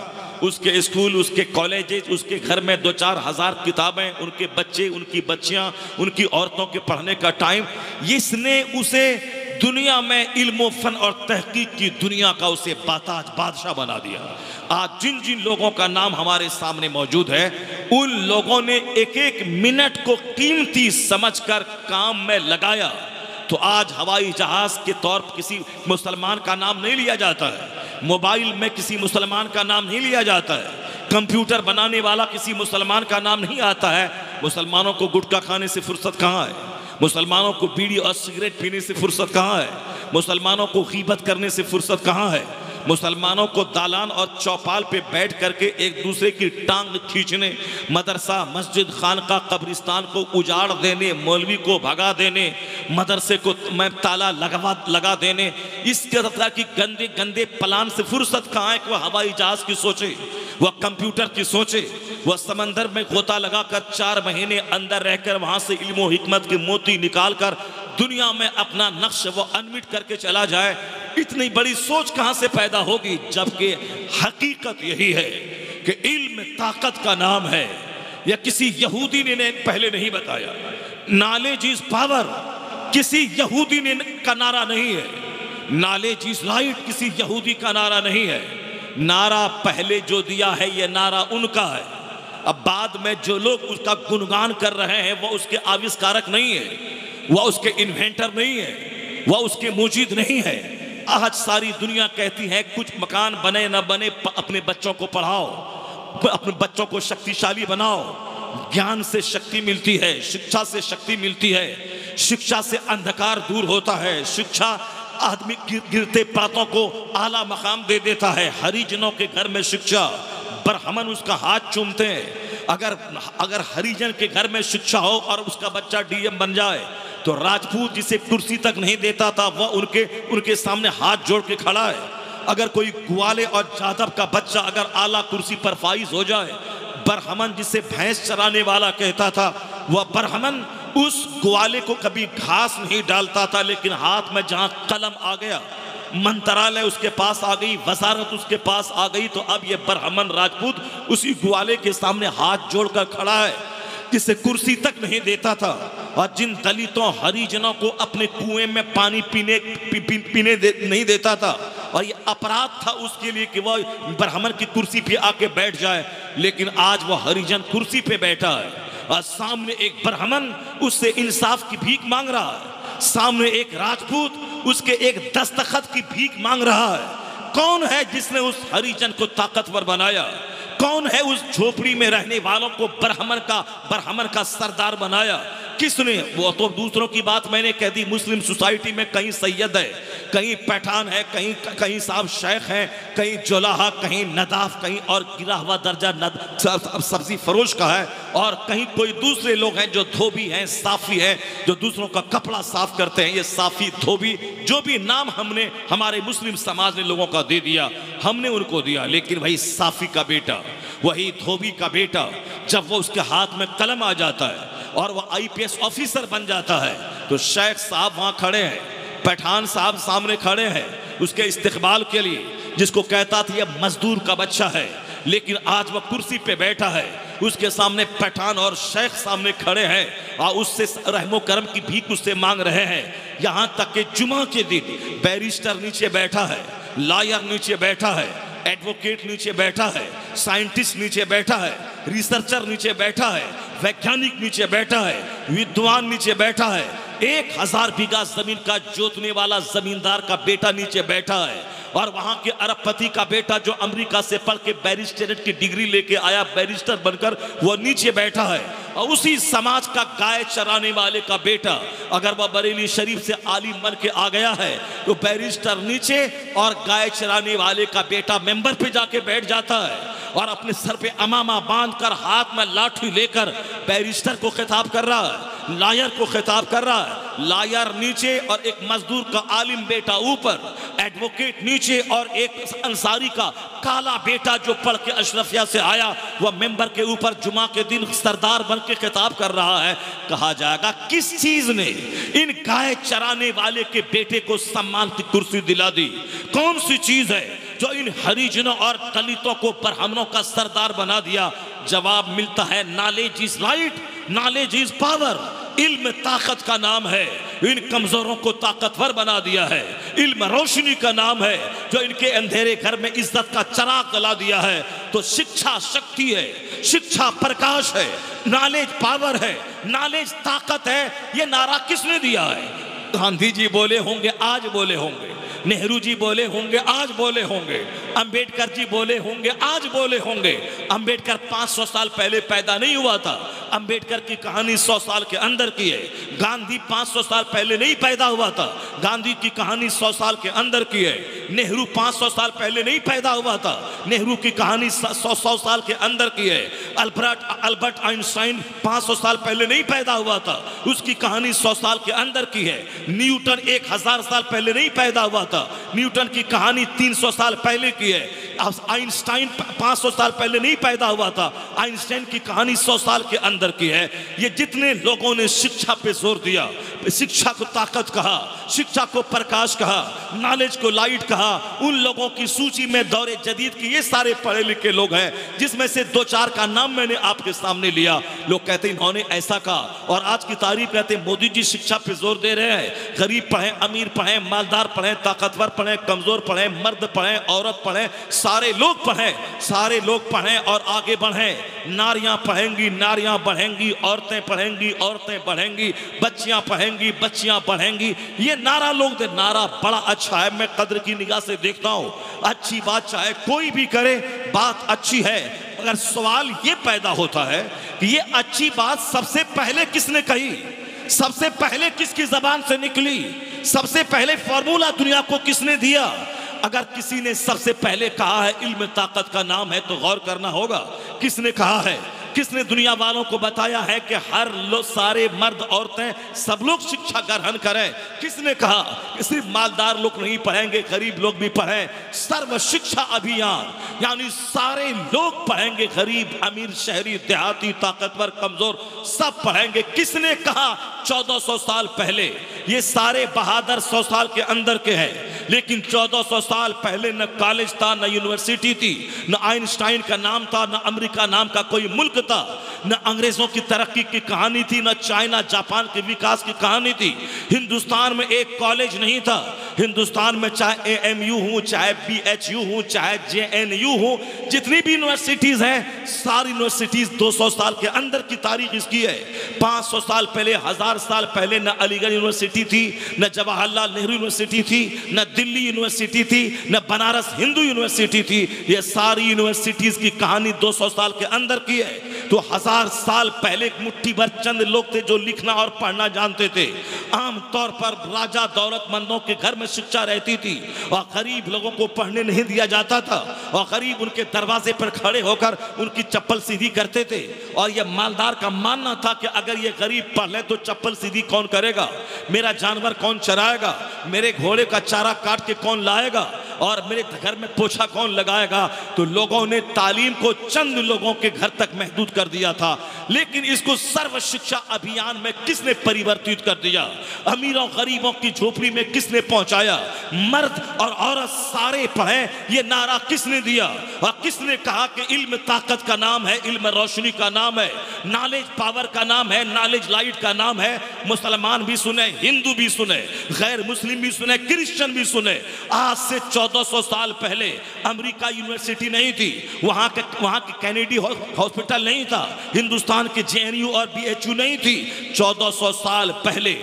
उसके स्कूल, उसके कॉलेजेस, उसके घर में 2-4 हज़ार किताबें, उनके बच्चे, उनकी बच्चियां, उनकी औरतों के पढ़ने का टाइम, इसने उसे दुनिया में इल्म फन और तहकीक की दुनिया का उसे बाताज बादशाह बना दिया। आज जिन जिन लोगों का नाम हमारे सामने मौजूद है, उन लोगों ने एक एक मिनट को कीमती समझकर काम में लगाया। तो आज हवाई जहाज के तौर पर किसी मुसलमान का नाम नहीं लिया जाता है, मोबाइल में किसी मुसलमान का नाम नहीं लिया जाता है, कंप्यूटर बनाने वाला किसी मुसलमान का नाम नहीं आता है। मुसलमानों को गुटखा खाने से फुर्सत कहाँ है, मुसलमानों को बीड़ी और सिगरेट पीने से फुर्सत कहाँ है, मुसलमानों को गीबत करने से फुर्सत कहाँ है, मुसलमानों को दालान और चौपाल पे बैठ करके एक दूसरे की टांग खींचने, मदरसा मस्जिद खानका कब्रिस्तान को उजाड़ देने, मौलवी को भगा देने, मदरसे को मैं ताला लगा देने, इस तरह की गंदे गंदे प्लान से फुर्सत कहाँ है कि वह हवाई जहाज की सोचे, वह कंप्यूटर की सोचे, वह समंदर में गोता लगाकर 4 महीने अंदर रहकर वहां से इल्म हिकमत के मोती निकाल कर दुनिया में अपना नक्श वो अनमिट करके चला जाए। इतनी बड़ी सोच कहां से पैदा होगी, जबकि हकीकत यही है कि इल्म ताकत का नाम है। या किसी यहूदी ने पहले नहीं बताया, नॉलेज इज पावर किसी यहूदी ने का नारा नहीं है, नॉलेज इज लाइट किसी यहूदी का नारा नहीं है। नारा पहले जो दिया है ये नारा उनका है। अब बाद में जो लोग उसका गुणगान कर रहे हैं वो उसके आविष्कारक नहीं है, वह उसके इन्वेंटर नहीं है, वह उसके मुजीद नहीं है। आज सारी दुनिया कहती है कुछ मकान बने न बने, अपने बच्चों को पढ़ाओ, अपने बच्चों को शक्तिशाली बनाओ। ज्ञान से शक्ति मिलती है, शिक्षा से शक्ति मिलती है, शिक्षा से अंधकार दूर होता है, शिक्षा आदमी गिरते प्रातों को आला मकाम दे देता है। हरिजनों के घर में शिक्षा, ब्राह्मण उसका हाथ चूमते हैं। अगर हरिजन के घर में शिक्षा हो और उसका बच्चा डीएम बन जाए तो राजपूत जिसे कुर्सी तक नहीं देता था वह उनके सामने हाथ जोड़ के खड़ा है। अगर कोई ग्वाले और जादव का बच्चा अगर आला कुर्सी पर फाइज हो जाए, ब्राह्मण जिसे भैंस चराने वाला कहता था वह ब्राह्मण उस ग्वाले को कभी घास नहीं डालता था, लेकिन हाथ में जहां कलम आ गया मंत्रालय उसके पास आ गई, वजारत उसके पास आ गई। तो अब ये ब्राह्मण राजपूत उसी ग्वाले के सामने हाथ जोड़कर खड़ा है, जिसे कुर्सी तक नहीं देता था और जिन दलितों हरिजनों को अपने कुएं में पानी पीने नहीं देता था। और ये अपराध था उसके लिए कि वह ब्राह्मण की कुर्सी पे आके बैठ जाए, लेकिन आज वह हरिजन कुर्सी पे बैठा है और सामने एक ब्राह्मण उससे इंसाफ की भीख मांग रहा है, सामने एक राजपूत उसके एक दस्तखत की भीख मांग रहा है। कौन है जिसने उस हरिजन को ताकतवर बनाया? कौन है उस झोपड़ी में रहने वालों को ब्राह्मण का सरदार बनाया? किसने? वो तो दूसरों की बात मैंने कह दी। मुस्लिम सोसाइटी में कहीं सैयद है, कहीं पठान है, कहीं साहब शेख हैं, कहीं जुलाहा, कहीं नदाफ, कहीं और गिरा हुआ दर्जा सब्जी फरोश का है, और कहीं कोई दूसरे लोग हैं जो धोबी हैं, साफी हैं, जो दूसरों का कपड़ा साफ करते हैं। ये साफी, धोबी, जो भी नाम हमने हमारे मुस्लिम समाज ने लोगों का दे दिया, हमने उनको दिया। लेकिन वही साफी का बेटा, वही धोबी का बेटा, जब वो उसके हाथ में कलम आ जाता है और वह IPS ऑफिसर बन जाता है, तो शेख साहब वहां खड़े हैं, पठान साहब सामने खड़े हैं उसके इस्तेकबाल के लिए, जिसको कहता था ये मजदूर का बच्चा है। लेकिन आज वह कुर्सी पे बैठा है, उसके सामने पठान और शेख सामने खड़े हैं और उससे रहमो करम की भीख उससे मांग रहे हैं। यहां तक कि जुमा के दिन बैरिस्टर नीचे बैठा है, लॉयर नीचे बैठा है, एडवोकेट नीचे बैठा है, साइंटिस्ट नीचे बैठा है, रिसर्चर नीचे बैठा है, वैज्ञानिक नीचे बैठा है, विद्वान नीचे बैठा है, 1000 बीघा जमीन का जोतने वाला जमींदार का बेटा नीचे बैठा है, और वहां के अरबपति का बेटा जो अमेरिका से पढ़ के बैरिस्टरेट की डिग्री लेके आया, बैरिस्टर बनकर वो नीचे बैठा है। और उसी समाज का गाय चराने वाले का बेटा अगर वह बरेली शरीफ से आलिम बन के आ गया है, तो बैरिस्टर नीचे और गाय चराने वाले का बेटा मेंबर पे जाके बैठ जाता है और अपने सर पे अमामा बांधकर हाथ में लाठी लेकर बैरिस्टर को खिताब कर रहा है, लॉयर को खिताब कर रहा है। लॉयर नीचे और एक मजदूर का आलिम बेटा ऊपर, एडवोकेट नीचे और एक अंसारी का काला बेटा जो पढ़ के अशरफिया से आया, वह मेंबर के ऊपर जुमा के दिन सरदार बन के खिताब कर रहा है। कहा जाएगा किस चीज ने इन गाय चराने वाले के बेटे को सम्मान की कुर्सी दिला दी? कौन सी चीज है जो इन हरिजनों और दलितों को ब्राह्मणों का सरदार बना दिया? जवाब मिलता है knowledge is right, knowledge is power. इल्म ताकत का नाम है, इन कमजोरों को ताकतवर बना दिया है। इल्म रोशनी का नाम है, जो इनके अंधेरे घर में इज्जत का चिराग जला दिया है। तो शिक्षा शक्ति है, शिक्षा प्रकाश है, नॉलेज पावर है, नॉलेज ताकत है। ये नारा किसने दिया है? गांधी जी बोले होंगे, आज बोले होंगे, नेहरू जी बोले होंगे, आज बोले होंगे, अंबेडकर जी बोले होंगे, आज बोले होंगे। अंबेडकर 500 साल पहले पैदा नहीं हुआ था, अंबेडकर की कहानी 100 साल के अंदर की है। गांधी 500 साल पहले नहीं पैदा हुआ था, गांधी की कहानी 100 साल के अंदर की है। नेहरू 500 साल पहले नहीं पैदा हुआ था, नेहरू की कहानी 100 साल के अंदर की है। अल्बर्ट आइंस्टाइन 500 साल पहले नहीं पैदा हुआ था, उसकी कहानी 100 साल के अंदर की है। न्यूटन 1000 साल पहले नहीं पैदा हुआ था, न्यूटन की कहानी 300 साल पहले की है। आइंस्टाइन 500 साल पहले नहीं पैदा हुआ था, आइंस्टाइन की कहानी 100 साल के अंदर की है। ये जितने लोगों ने शिक्षा पे जोर दिया, शिक्षा को ताकत कहा, शिक्षा को प्रकाश कहा, नॉलेज को लाइट कहा, उन लोगों की सूची में दौरे जदीद की ये सारे पढ़े लिखे लोग हैं, जिसमें से 2-4 का नाम मैंने आपके सामने लिया। लोग कहते हैं इन्होंने ऐसा कहा, और आज की तारीफ कहते हैं मोदी जी शिक्षा पे जोर दे रहे हैं। गरीब पढ़े, अमीर पढ़े, मालदार पढ़े, ताकतवर पढ़े, कमजोर पढ़े, मर्द पढ़े, औरत पढ़े, सारे लोग पढ़े, सारे लोग पढ़े और आगे बढ़े। नारियां पढ़ेंगी, नारियां बढ़ेंगी, औरतें पढ़ेंगी, औरतें बढ़ेंगी, बच्चियां पढ़ेंगी, बच्चियां बढ़ेंगी। ये नारा लोग दे, नारा बड़ा अच्छा है, मैं कद्र की निगाह से देखता हूं। अच्छी बात चाहे कोई भी करे, बात अच्छी है, मगर सवाल ये पैदा होता है कि ये अच्छी बात सबसे पहले किसने कही, सबसे पहले किसकी जबान से निकली, सबसे पहले फॉर्मूला दुनिया को किसने दिया? अगर किसी ने सबसे पहले कहा है इल्म ताकत का नाम है, तो गौर करना होगा किसने कहा है। किसने दुनिया वालों को बताया है कि हर लोग, सारे मर्द औरतें सब लोग शिक्षा ग्रहण करें? किसने कहा कि सिर्फ मालदार लोग नहीं पढ़ेंगे, गरीब लोग भी पढ़ें? सर्व शिक्षा अभियान, यानी सारे लोग पढ़ेंगे, गरीब अमीर शहरी देहाती ताकतवर कमजोर सब पढ़ेंगे। किसने कहा? 1400 साल पहले। ये सारे बहादुर 100 साल के अंदर के हैं, लेकिन 1400 साल पहले न कॉलेज था, न यूनिवर्सिटी थी, न आइंस्टाइन का नाम था, न अमेरिका नाम का कोई मुल्क था, न अंग्रेजों की तरक्की की कहानी थी, न चाइना जापान के विकास की कहानी थी। हिंदुस्तान में एक कॉलेज नहीं था। हिंदुस्तान में चाहे AMU हो, चाहे BHU हो, चाहे JNU हो, जितनी भी यूनिवर्सिटीज हैं, सारी यूनिवर्सिटीज 200 साल के अंदर की तारीख इसकी है। 500 साल पहले, 1000 साल पहले न अलीगढ़ यूनिवर्सिटी थी, न जवाहरलाल नेहरू यूनिवर्सिटी थी, न दिल्ली यूनिवर्सिटी थी, न बनारस हिंदू यूनिवर्सिटी थी। ये सारी यूनिवर्सिटीज की कहानी 200 साल के अंदर की है। तो 1000 साल पहले एक मुट्ठी भर चंद लोग थे जो लिखना और पढ़ना जानते थे। आम तौर पर राजा दौलतमंदों के घर में शिक्षा रहती थी और गरीब लोगों को पढ़ने नहीं दिया जाता था, और गरीब उनके दरवाजे पर खड़े होकर उनकी चप्पल सीधी करते थे। और यह मालदार का मानना था कि अगर ये गरीब पढ़ ले तो चप्पल सीधी कौन करेगा, मेरा जानवर कौन चराएगा, मेरे घोड़े का चारा काट के कौन लाएगा, और मेरे घर में पोछा कौन लगाएगा। तो लोगों ने तालीम को चंद लोगों के घर तक महदूद कर दिया था। लेकिन इसको सर्व शिक्षा अभियान में किसने परिवर्तित कर दिया? अमीरों गरीबों की झोपड़ी में किसने पहुंचाया? मर्द और औरत सारे पढ़े, ये नारा किसने दिया? और किसने कहा कि इल्म ताकत का नाम है, इल्म रोशनी का नाम है, नॉलेज पावर का नाम है, नॉलेज लाइट का नाम है। मुसलमान भी सुने, हिंदू भी सुने, गैर मुस्लिम भी सुने, क्रिश्चियन भी सुने। आज से 1400 साल पहले अमेरिका यूनिवर्सिटी नहीं थी, वहां के कैनेडी हॉस्पिटल नहीं था, हिंदुस्तान के JNU और BHU नहीं थी। 1400 साल पहले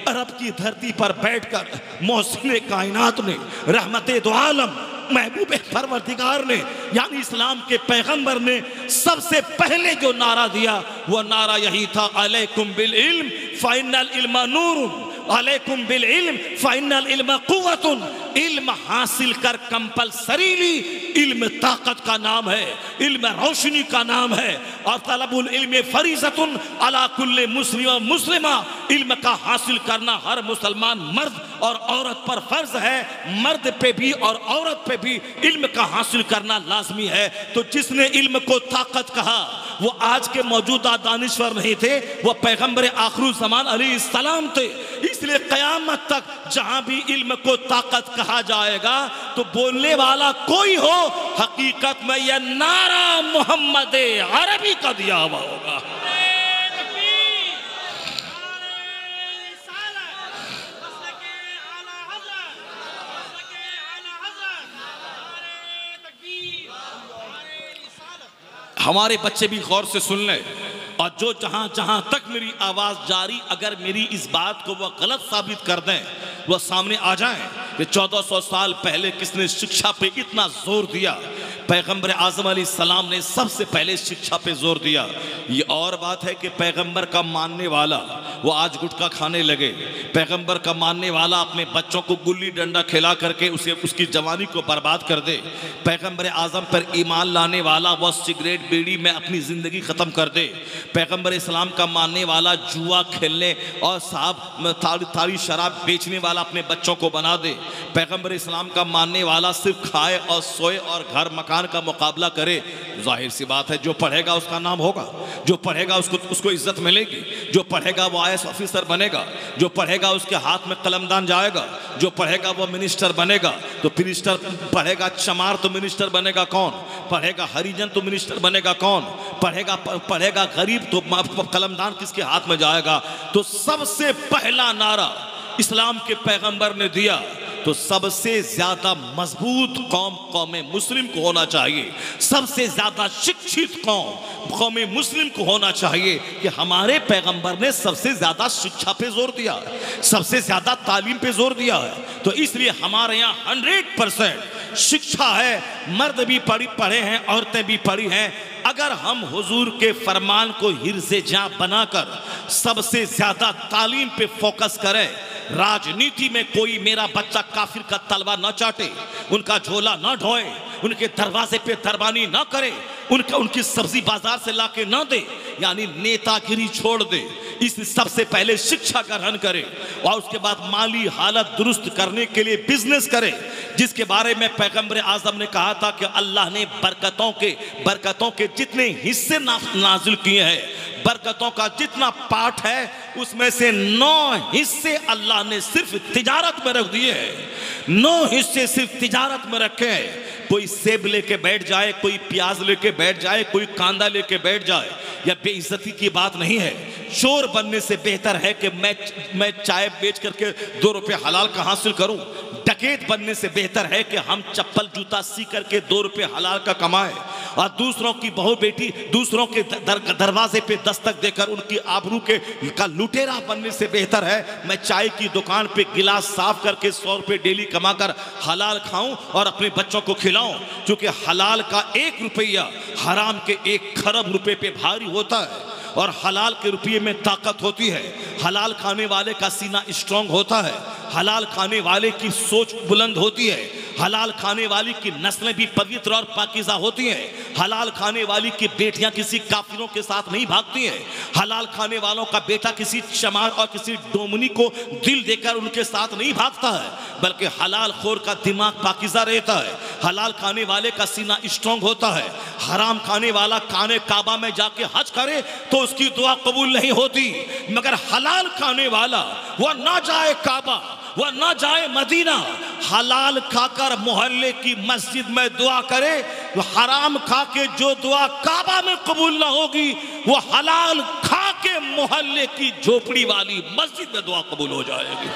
अरब की धरती पर बैठकर मोहसिन कायनात ने, रहमते दो आलम, महबूब परवरदिगार ने, यानी इस्लाम के पैगंबर ने सबसे पहले जो नारा दिया वो नारा यही था, अलैकुम बिल इल्म फाइनल इल्म नूरुन, अलैकुम बिल इल्म फाइनल इल्म कुव्वतुन। इल्म हासिल कर कंपलसरीली, इल्म ताकत का नाम है, इल्म रोशनी का नाम है, और तलबुल इल्म फरीज़तुन अला कुल्ले मुस्लिम व मुस्लिमा। इल्म का हासिल करना हर मुसलमान मर्द और औरत पर फर्ज है। मर्द पे भी और औरत पे भी इल्म का हासिल करना लाजमी है। तो जिसने इल्म को ताकत कहा वो आज के मौजूदा दानिश्वर नहीं थे, वो पैगंबर आखिरुल ज़मान अलैहिस्सलाम थे। इसलिए क़यामत तक जहां भी इल्म को ताकत कहा जाएगा तो बोलने वाला कोई हो, हकीकत में यह नारा मोहम्मद अरबी का दिया हुआ होगा। हमारे बच्चे भी गौर से सुन लें, और जो जहां जहां तक मेरी आवाज जारी, अगर मेरी इस बात को वह गलत साबित कर दें, वह सामने आ जाए कि 1400 साल पहले किसने शिक्षा पे इतना जोर दिया। पैगंबर आज़म अलैहिस्सलाम ने सबसे पहले शिक्षा पे जोर दिया। ये और बात है कि पैगंबर का मानने वाला वो आज गुटखा खाने लगे, पैगंबर का मानने वाला अपने बच्चों को गुल्ली डंडा खिला करके उसकी जवानी को बर्बाद कर दे, पैगंबर आज़म पर ईमान लाने वाला वह सिगरेट बीड़ी में अपनी ज़िंदगी ख़त्म कर दे, पैगंबर इस्लाम का मानने वाला जुआ खेलने और साहब तारी शराब बेचने वाला अपने बच्चों को बना दे, पैगंबर इस्लाम का मानने वाला सिर्फ खाए और सोए और घर मकान का मुकाबला करे। जाहिर सी बात है, जो पढ़ेगा उसका नाम होगा, जो पढ़ेगा उसको इज्जत मिलेगी, जो पढ़ेगा वो IAS ऑफिसर बनेगा, जो पढ़ेगा उसके हाथ में कलमदान जाएगा, जो पढ़ेगा वो मिनिस्टर बनेगा। तो मिनिस्टर पढ़ेगा चमार तो मिनिस्टर बनेगा कौन? पढ़ेगा हरिजन तो मिनिस्टर बनेगा कौन? पढ़ेगा गरीब तो कलमदान किसके हाथ में जाएगा? तो सबसे पहला नारा इस्लाम के पैगंबर ने दिया, तो सबसे ज्यादा मजबूत कौम कौम मुस्लिम को होना चाहिए, सबसे ज्यादा शिक्षित कौम मुस्लिम को होना चाहिए कि हमारे पैगंबर ने सबसे ज्यादा शिक्षा पे जोर दिया है, सबसे ज्यादा तालीम पे जोर दिया है। तो इसलिए हमारे यहाँ 100% शिक्षा है, मर्द भी पढ़े हैं, औरतें भी पढ़ी हैं। अगर हम हुजूर के फरमान को हिर्ज़े जां बनाकर सबसे ज्यादा तालीम पे फोकस करें, राजनीति में कोई मेरा बच्चा काफिर का तलवा न चाटे, उनका झोला न ढोए, उनके दरवाजे पे दरबानी न करे, उनकी सब्जी बाजार से लाके न दे, यानी नेतागिरी छोड़ दे। इस सबसे पहले शिक्षा ग्रहण करे और उसके बाद माली हालत दुरुस्त करने के लिए बिजनेस करे, जिसके बारे में पैगंबर आजम ने कहा था कि अल्लाह ने बरकतों के जितने हिस्से नाजिल किए हैं, बरकतों का जितना पार्ट है उसमें से 9 हिस्से अल्लाह ने सिर्फ तिजारत में रख दिए हैं। 9 हिस्से सिर्फ तिजारत में रखे हैं। कोई सेब लेके बैठ जाए, कोई प्याज लेके बैठ जाए, कोई कांदा लेके बैठ जाए, यह बेइज्जती की बात नहीं है। चोर बनने से बेहतर है कि मैं चाय बेच करके 2 रुपए हलाल का हासिल करूं। डकैत बनने से बेहतर है कि हम चप्पल जूता सी करके 2 रुपए हलाल का कमाए। और दूसरों की बहू बेटी दूसरों के दरवाजे पे दस्तक देकर उनकी आबरू का लुटेरा बनने से बेहतर है मैं चाय की दुकान पे गिलास साफ करके 100 रुपए डेली कमाकर हलाल खाऊं और अपने बच्चों को खिलाऊं। क्योंकि हलाल का 1 रुपया हराम के 1 खरब रुपए पे भारी होता है और हलाल के रुपये में ताकत होती है। हलाल खाने वाले का सीना स्ट्रांग होता है, हलाल खाने वाले की सोच बुलंद होती है, हलाल खाने वाली की नस्लें भी पवित्र और पाकीज़ा होती हैं। हलाल खाने वाली की बेटियां किसी काफिरों के साथ नहीं भागती हैं। हलाल खाने वालों का बेटा किसी चमार और किसी डोमनी को दिल देकर उनके साथ नहीं भागता है, बल्कि हलाल खोर का दिमाग पाकीज़ा रहता है। हलाल खाने वाले का सीना स्ट्रांग होता है। हराम खाने वाला खाने काबा में जाके हज करे तो उसकी दुआ कबूल नहीं होती, मगर हलाल खाने वाला वह ना जाए काबा, वह ना जाए मदीना, हलाल खाकर मोहल्ले की मस्जिद में दुआ करे। हराम खा के जो दुआ काबा में कबूल ना होगी, वो हलाल खा के मोहल्ले की झोपड़ी वाली मस्जिद में दुआ कबूल हो जाएगी।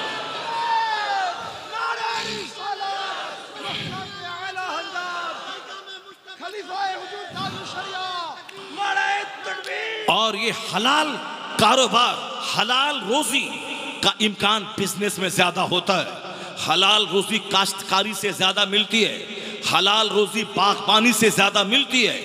और ये हलाल कारोबार, हलाल रोजी का इम्कान बिजनेस में ज्यादा होता है। हलाल रोजी काश्तकारी से ज्यादा मिलती है, हलाल रोजी बागबानी से ज्यादा मिलती है,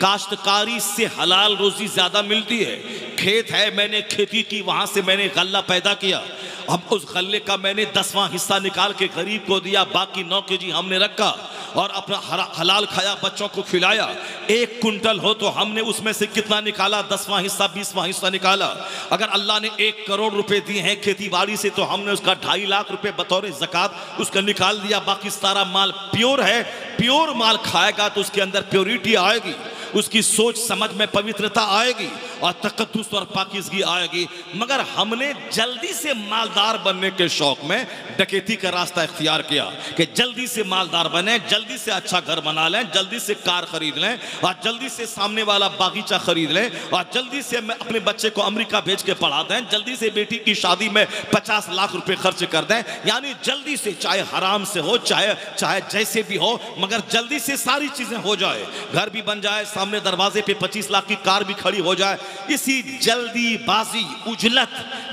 काश्तकारी से हलाल रोजी ज्यादा मिलती है। खेत है, मैंने खेती की, वहां से मैंने गल्ला पैदा किया, अब उस गल्ले का मैंने 10वां हिस्सा निकाल के गरीब को दिया, बाकी 9 केजी हमने रखा और अपना हलाल खाया, बच्चों को खिलाया। 1 कुंटल हो तो हमने उसमें से कितना निकाला? 10वां हिस्सा, 20वां हिस्सा निकाला। अगर अल्लाह ने 1 करोड़ रुपए दिए हैं खेती बाड़ी से तो हमने उसका 2.5 लाख रुपए बतौर ज़कात उसका निकाल दिया। बाकी सारा माल प्योर है। प्योर माल खाएगा तो उसके अंदर प्योरिटी आएगी, उसकी सोच समझ में पवित्रता आएगी और तकद्दुस और पाकीज़गी आएगी। मगर हमने जल्दी से मालदार बनने के शौक में डकैती का रास्ता इख्तियार किया कि जल्दी से मालदार बने, जल्दी से अच्छा घर बना लें, जल्दी से कार खरीद लें और जल्दी से सामने वाला बागीचा खरीद लें और जल्दी से मैं अपने बच्चे को अमेरिका भेज के पढ़ा दें, जल्दी से बेटी की शादी में 50 लाख रुपए खर्च कर दें। यानी जल्दी से, चाहे हराम से हो, चाहे जैसे भी हो, मगर जल्दी से सारी चीजें हो जाए, घर भी बन जाए, सामने दरवाजे पे 25 लाख की कार भी खड़ी हो जाए। इसी जल्दीबाजी, उजलत,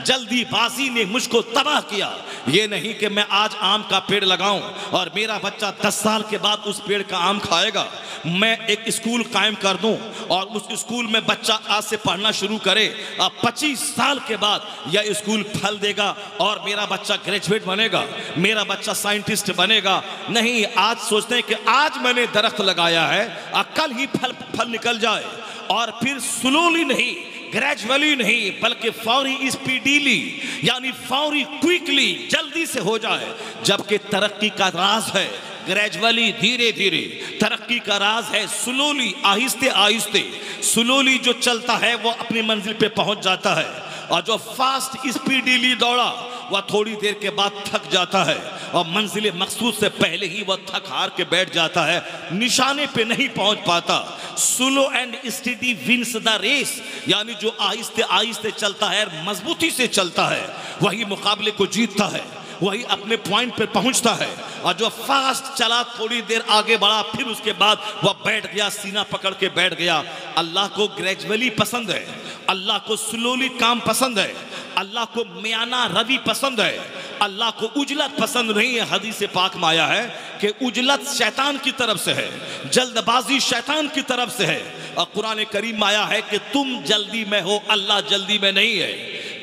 जल्दीबाजी ने मुझको तबाह किया। ये नहीं कि मैं आज आम का पेड़ लगाऊं और मेरा बच्चा 10 साल के बाद उस पेड़ का आम खाएगा। मैं एक स्कूल कायम कर दूं और उस स्कूल में बच्चा आज से पढ़ना शुरू करे और 25 साल के बाद यह स्कूल फल देगा और मेरा बच्चा ग्रेजुएट बनेगा, मेरा बच्चा साइंटिस्ट बनेगा। नहीं, आज सोचते हैं कि आज मैंने दरख्त लगाया है और कल ही फल निकल जाए। और फिर स्लोली नहीं, ग्रेजुअली नहीं, बल्कि फौरी, स्पीडीली, यानी फौरी, क्विकली, जल्दी से हो जाए। जबकि तरक्की का राज है ग्रेजुअली, धीरे धीरे। तरक्की का राज है स्लोली, आहिस्ते आहिस्ते। स्लोली जो चलता है वो अपनी मंजिल पे पहुंच जाता है और जो फास्ट स्पीडीली दौड़ा वह थोड़ी देर के बाद थक जाता है और मंजिल मकसूद से पहले ही वह थक हार के बैठ जाता है, निशाने पे नहीं पहुंच पाता। Slow and steady wins the race, यानी जो आहिस्ते आहिस्ते चलता है, मजबूती से चलता है, वही मुकाबले को जीतता है, वही अपने पॉइंट पे पहुंचता है। और जो फास्ट चला, थोड़ी देर आगे बढ़ा, फिर उसके बाद वह बैठ गया, सीना पकड़ के बैठ गया। अल्लाह को ग्रेजुअली पसंद है, अल्लाह को स्लोली काम पसंद है, अल्लाह को मियाना रवि पसंद है, अल्लाह को उजलत पसंद नहीं है। हदीस पाक में आया है कि उजलत शैतान की तरफ से है, जल्दबाजी शैतान की तरफ से है। और कुरान करीम में आया है कि तुम जल्दी में हो, अल्लाह जल्दी में नहीं है।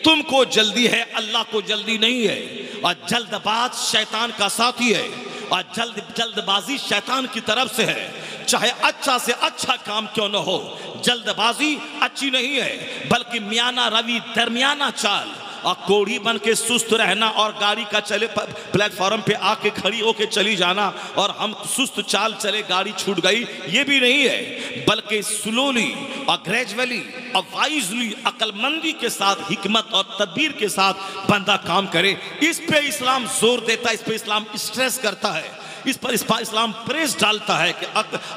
तुमको जल्दी है, अल्लाह को जल्दी नहीं है। और जल्दबाज शैतान का साथी है, और जल्दबाजी शैतान की तरफ से है। चाहे अच्छा से अच्छा काम क्यों न हो, जल्दबाजी अच्छी नहीं है, बल्कि मियाना रवि दरमियाना चाल और कोढ़ी बन के सुस्त रहना और गाड़ी का चले प्लेटफॉर्म पे आके खड़ी होके चली जाना और हम सुस्त चाल चले गाड़ी छूट गई, ये भी नहीं है, बल्कि स्लोली और ग्रेजुअली और वाइजली अक्लमंदी के साथ, हिकमत और तदबीर के साथ बंदा काम करे। इस पे इस्लाम जोर देता है, इस पे इस्लाम स्ट्रेस करता है, इस पर इस्लाम प्रेस डालता है कि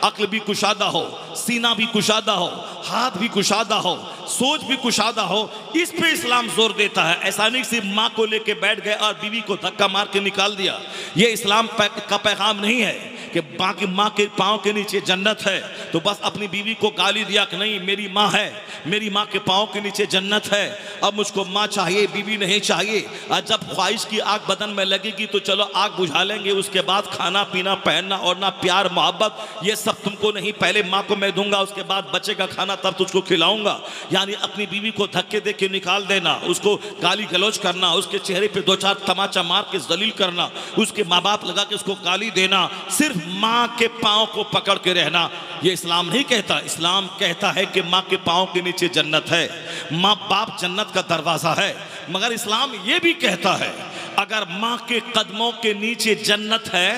अक्ल भी कुशादा हो, सीना भी कुशादा हो, हाथ भी कुशादा हो, सोच भी कुशादा हो। इस पे इस्लाम जोर देता है। ऐसा नहीं सिर्फ माँ को लेके बैठ गए और बीवी को धक्का मार के निकाल दिया। ये इस्लाम का पैगाम नहीं है कि बाकी माँ के पाँव के नीचे जन्नत है तो बस अपनी बीवी को गाली दिया कि नहीं मेरी माँ है, मेरी माँ के पाँव के नीचे जन्नत है, अब मुझको माँ चाहिए, बीवी नहीं चाहिए। और जब ख्वाहिश की आग बदन में लगेगी तो चलो आग बुझा लेंगे, उसके बाद खाना पीना, पहनना और ना प्यार मोहब्बत ये सब तुमको नहीं, पहले माँ को मैं दूंगा, उसके बाद बचेगा खाना तब तुझको खिलाऊंगा। यानी अपनी बीवी को धक्के दे के निकाल देना, उसको गाली गलौज करना, उसके चेहरे पे 2-4 तमाचा मार के जलील करना, उसके माँ बाप लगा के उसको गाली देना, सिर्फ माँ के पाँव को पकड़ के रहना, ये इस्लाम नहीं कहता। इस्लाम कहता है कि माँ के पाँव के नीचे जन्नत है, माँ बाप जन्नत का दरवाजा है। मगर इस्लाम ये भी कहता है अगर माँ के कदमों के नीचे जन्नत है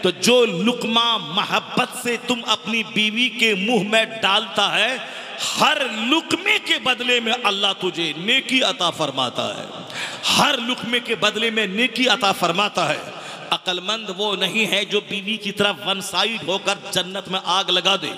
तो जो लुकमा मोहब्बत से तुम अपनी बीवी के मुंह में डालता है, हर लुकमे के बदले में अल्लाह तुझे नेकी अता फरमाता है, हर लुकमे के बदले में नेकी अता फरमाता है। अक्लमंद वो नहीं है जो बीवी की तरफ वन साइड होकर जन्नत में आग लगा दे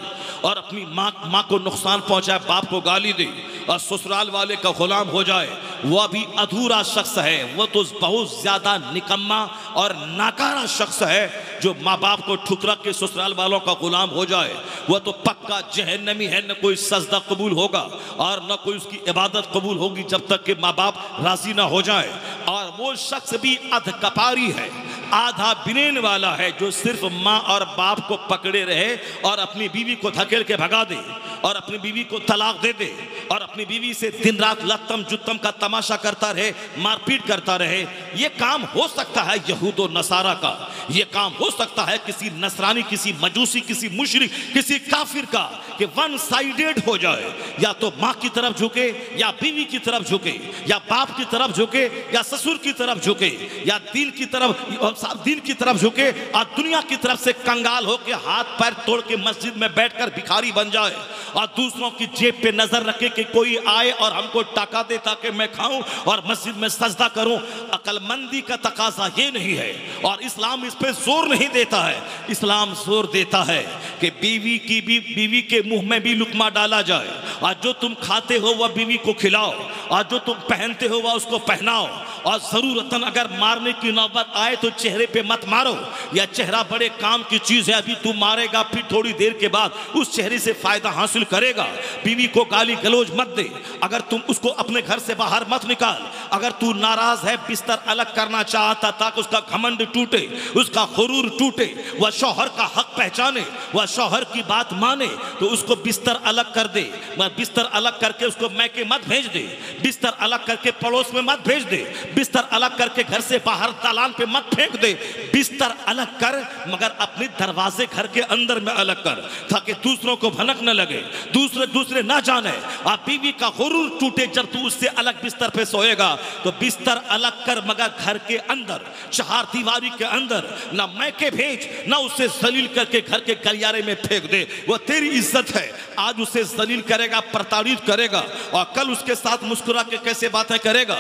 और अपनी माँ को नुकसान पहुंचाए, बाप को गाली दे और ससुराल वाले का गुलाम हो जाए। वह भी अधूरा शख्स है, वह तो बहुत ज्यादा निकम्मा और नाकारा शख्स है जो माँ बाप को ठुकरा के ससुराल वालों का गुलाम हो जाए। वह तो पक्का जहन्नमी है, न कोई सजदा कबूल होगा और न कोई उसकी इबादत कबूल होगी जब तक कि माँ बाप राजी ना हो जाए। और वो शख्स भी अधकपारी है, आधा बिनेन वाला है जो सिर्फ माँ और बाप को पकड़े रहे और अपनी बीवी को धकेल के भगा दे और अपनी बीवी को तलाक दे दे और अपनी बीवी से दिन रात लत्तम जुत्तम का तमाशा करता रहे, मारपीट करता रहे। ये काम हो सकता है यहूद और नसारा का, ये काम हो सकता है किसी नसरानी, किसी मजूसी, किसी मुशरिक, किसी काफिर का कि वन साइडेड हो जाए, या तो माँ की तरफ झुके या बीवी की तरफ झुके या बाप की तरफ झुके या ससुर की तरफ झुके या दीन की तरफ झुके और दुनिया की तरफ से कंगाल होकर हाथ पैर तोड़ के मस्जिद में बैठकर भिखारी बन जाए और दूसरों की जेब पे नजर रखे कि कोई आए और हमको टाका दे ताकि मैं खाऊं और मस्जिद में सजदा करूं। अक्लमंदी का तकाजा ये नहीं है और इस्लाम इस पे जोर नहीं देता है। इस्लाम जोर देता है कि बीवी के मुंह में भी लुकमा डाला जाए और जो तुम खाते हो वह बीवी को खिलाओ और जो तुम पहनते हो वह उसको पहनाओ और जरूरतन अगर मारने की नौबत आए तो चेहरे पे मत मारो, या चेहरा बड़े काम की चीज है, अभी तू मारेगा फिर थोड़ी देर के बाद उस चेहरे से फायदा हासिल करेगा। बीवी को गाली गलौज मत दे, अगर तुम उसको अपने घर से बाहर मत निकाल, अगर तू नाराज है बिस्तर अलग करना चाहता ताकि उसका घमंड टूटे, उसका गुरूर टूटे, वह शौहर का हक पहचाने, वह शौहर की बात माने तो उसको बिस्तर अलग कर दे। बिस्तर अलग करके उसको मैके मत भेज दे, बिस्तर अलग करके पड़ोस में मत भेज दे, बिस्तर अलग करके घर से बाहर दालान पे मत फेंक दे। बिस्तर अलग कर मगर अपने दरवाजे घर के अंदर में अलग कर ताकि दूसरों को भनक न लगे, दूसरे ना जाने। आप बीवी का गुरूर टूटे जब तू उससे अलग बिस्तर पे सोएगा तो बिस्तर अलग कर मगर घर के अंदर, चार दीवारी के अंदर, ना मैके भेज ना उसे जलील करके घर के गलियारे में फेंक दे। वो तेरी इज्जत है, आज उसे जलील करेगा, प्रताड़ित करेगा और कल उसके साथ मुस्कुरा के कैसे बातें करेगा,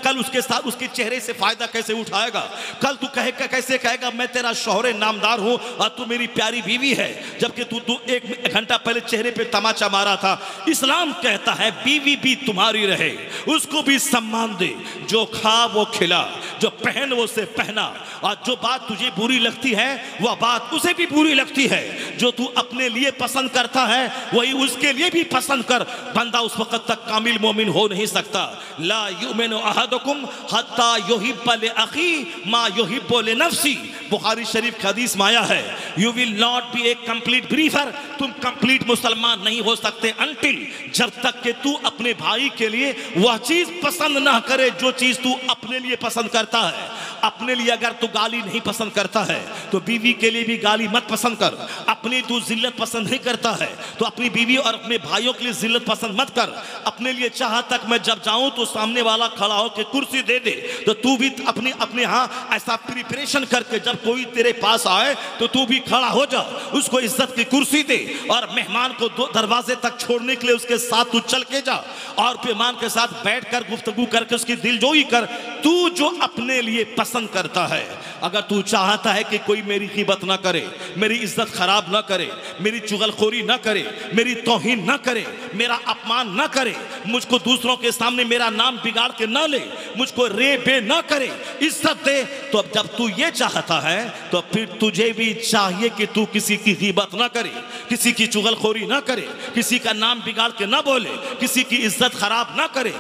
कल उसके साथ उसके चेहरे से फायदा कैसे उठाएगा, कल तू कैसे कहेगा मैं तेरा शौहरे नामदार हूं और तू मेरी प्यारी बीवी है, जबकि तू 1 घंटा पहले चेहरे पे तमाचा मारा था। इस्लाम कहता है बीवी भी तुम्हारी रहे, उसको भी सम्मान दे, जो खा वो खिला, जो पहन वो से पहना और जो बात तुझे बुरी लगती है वह बात उसे भी बुरी लगती है। जो तू अपने लिए पसंद करता है वही उसके लिए भी पसंद कर। बंदा उस वक्त तक कामिल मोमिन हो नहीं सकता। ला युमिनु अहदुकुम हत्ता युहिब्बा लिअखी मा युहिब्बु लिनफ्सी, बुखारी शरीफ की हदीस में आया है, you will not be A complete believer, तुम कंप्लीट मुसलमान नहीं हो सकते अनटिल, जब तक कि तू अपने भाई के लिए वह चीज पसंद ना करे जो चीज तू अपने लिए पसंद करता है। अपने लिए अगर तू गाली नहीं पसंद करता है तो बीवी के लिए भी गाली मत पसंद कर। अपनी तू जिल्लत पसंद नहीं करता है तो अपनी बीवी और अपने भाइयों के लिए जिल्लत पसंद मत कर। अपने लिए चाह तक मैं जब जाऊं तो सामने वाला खड़ा हो के कुर्सी दे दे, तो तू भी अपने यहाँ ऐसा प्रिपरेशन करके जब कोई तेरे पास आए तो तू भी खड़ा हो जा, उसको इज्जत की कुर्सी दे और मेहमान को दरवाजे तक छोड़ने के लिए उसके साथ तू चल के जा और मेहमान के साथ बैठकर गुफ्तगू करके उसकी दिलजोई कर। तू जो अपने लिए पसंद करता है, अगर तू चाहता है कि कोई मेरी ग़ीबत ना करे, मेरी इज्जत खराब ना करे, मेरी चुगलखोरी ना करे, मेरी तौहीन ना करे, मेरा अपमान ना करे, मुझको दूसरों के सामने मेरा नाम बिगाड़ के ना ले, मुझको रे बे ना करे, इज्जत दे, तो अब जब तू ये चाहता है तो फिर तुझे भी चाहिए कि तू किसी की ग़ीबत ना करे, किसी की चुगलखोरी ना करे, किसी का नाम बिगाड़ के ना बोले, किसी की इज्जत खराब ना करे,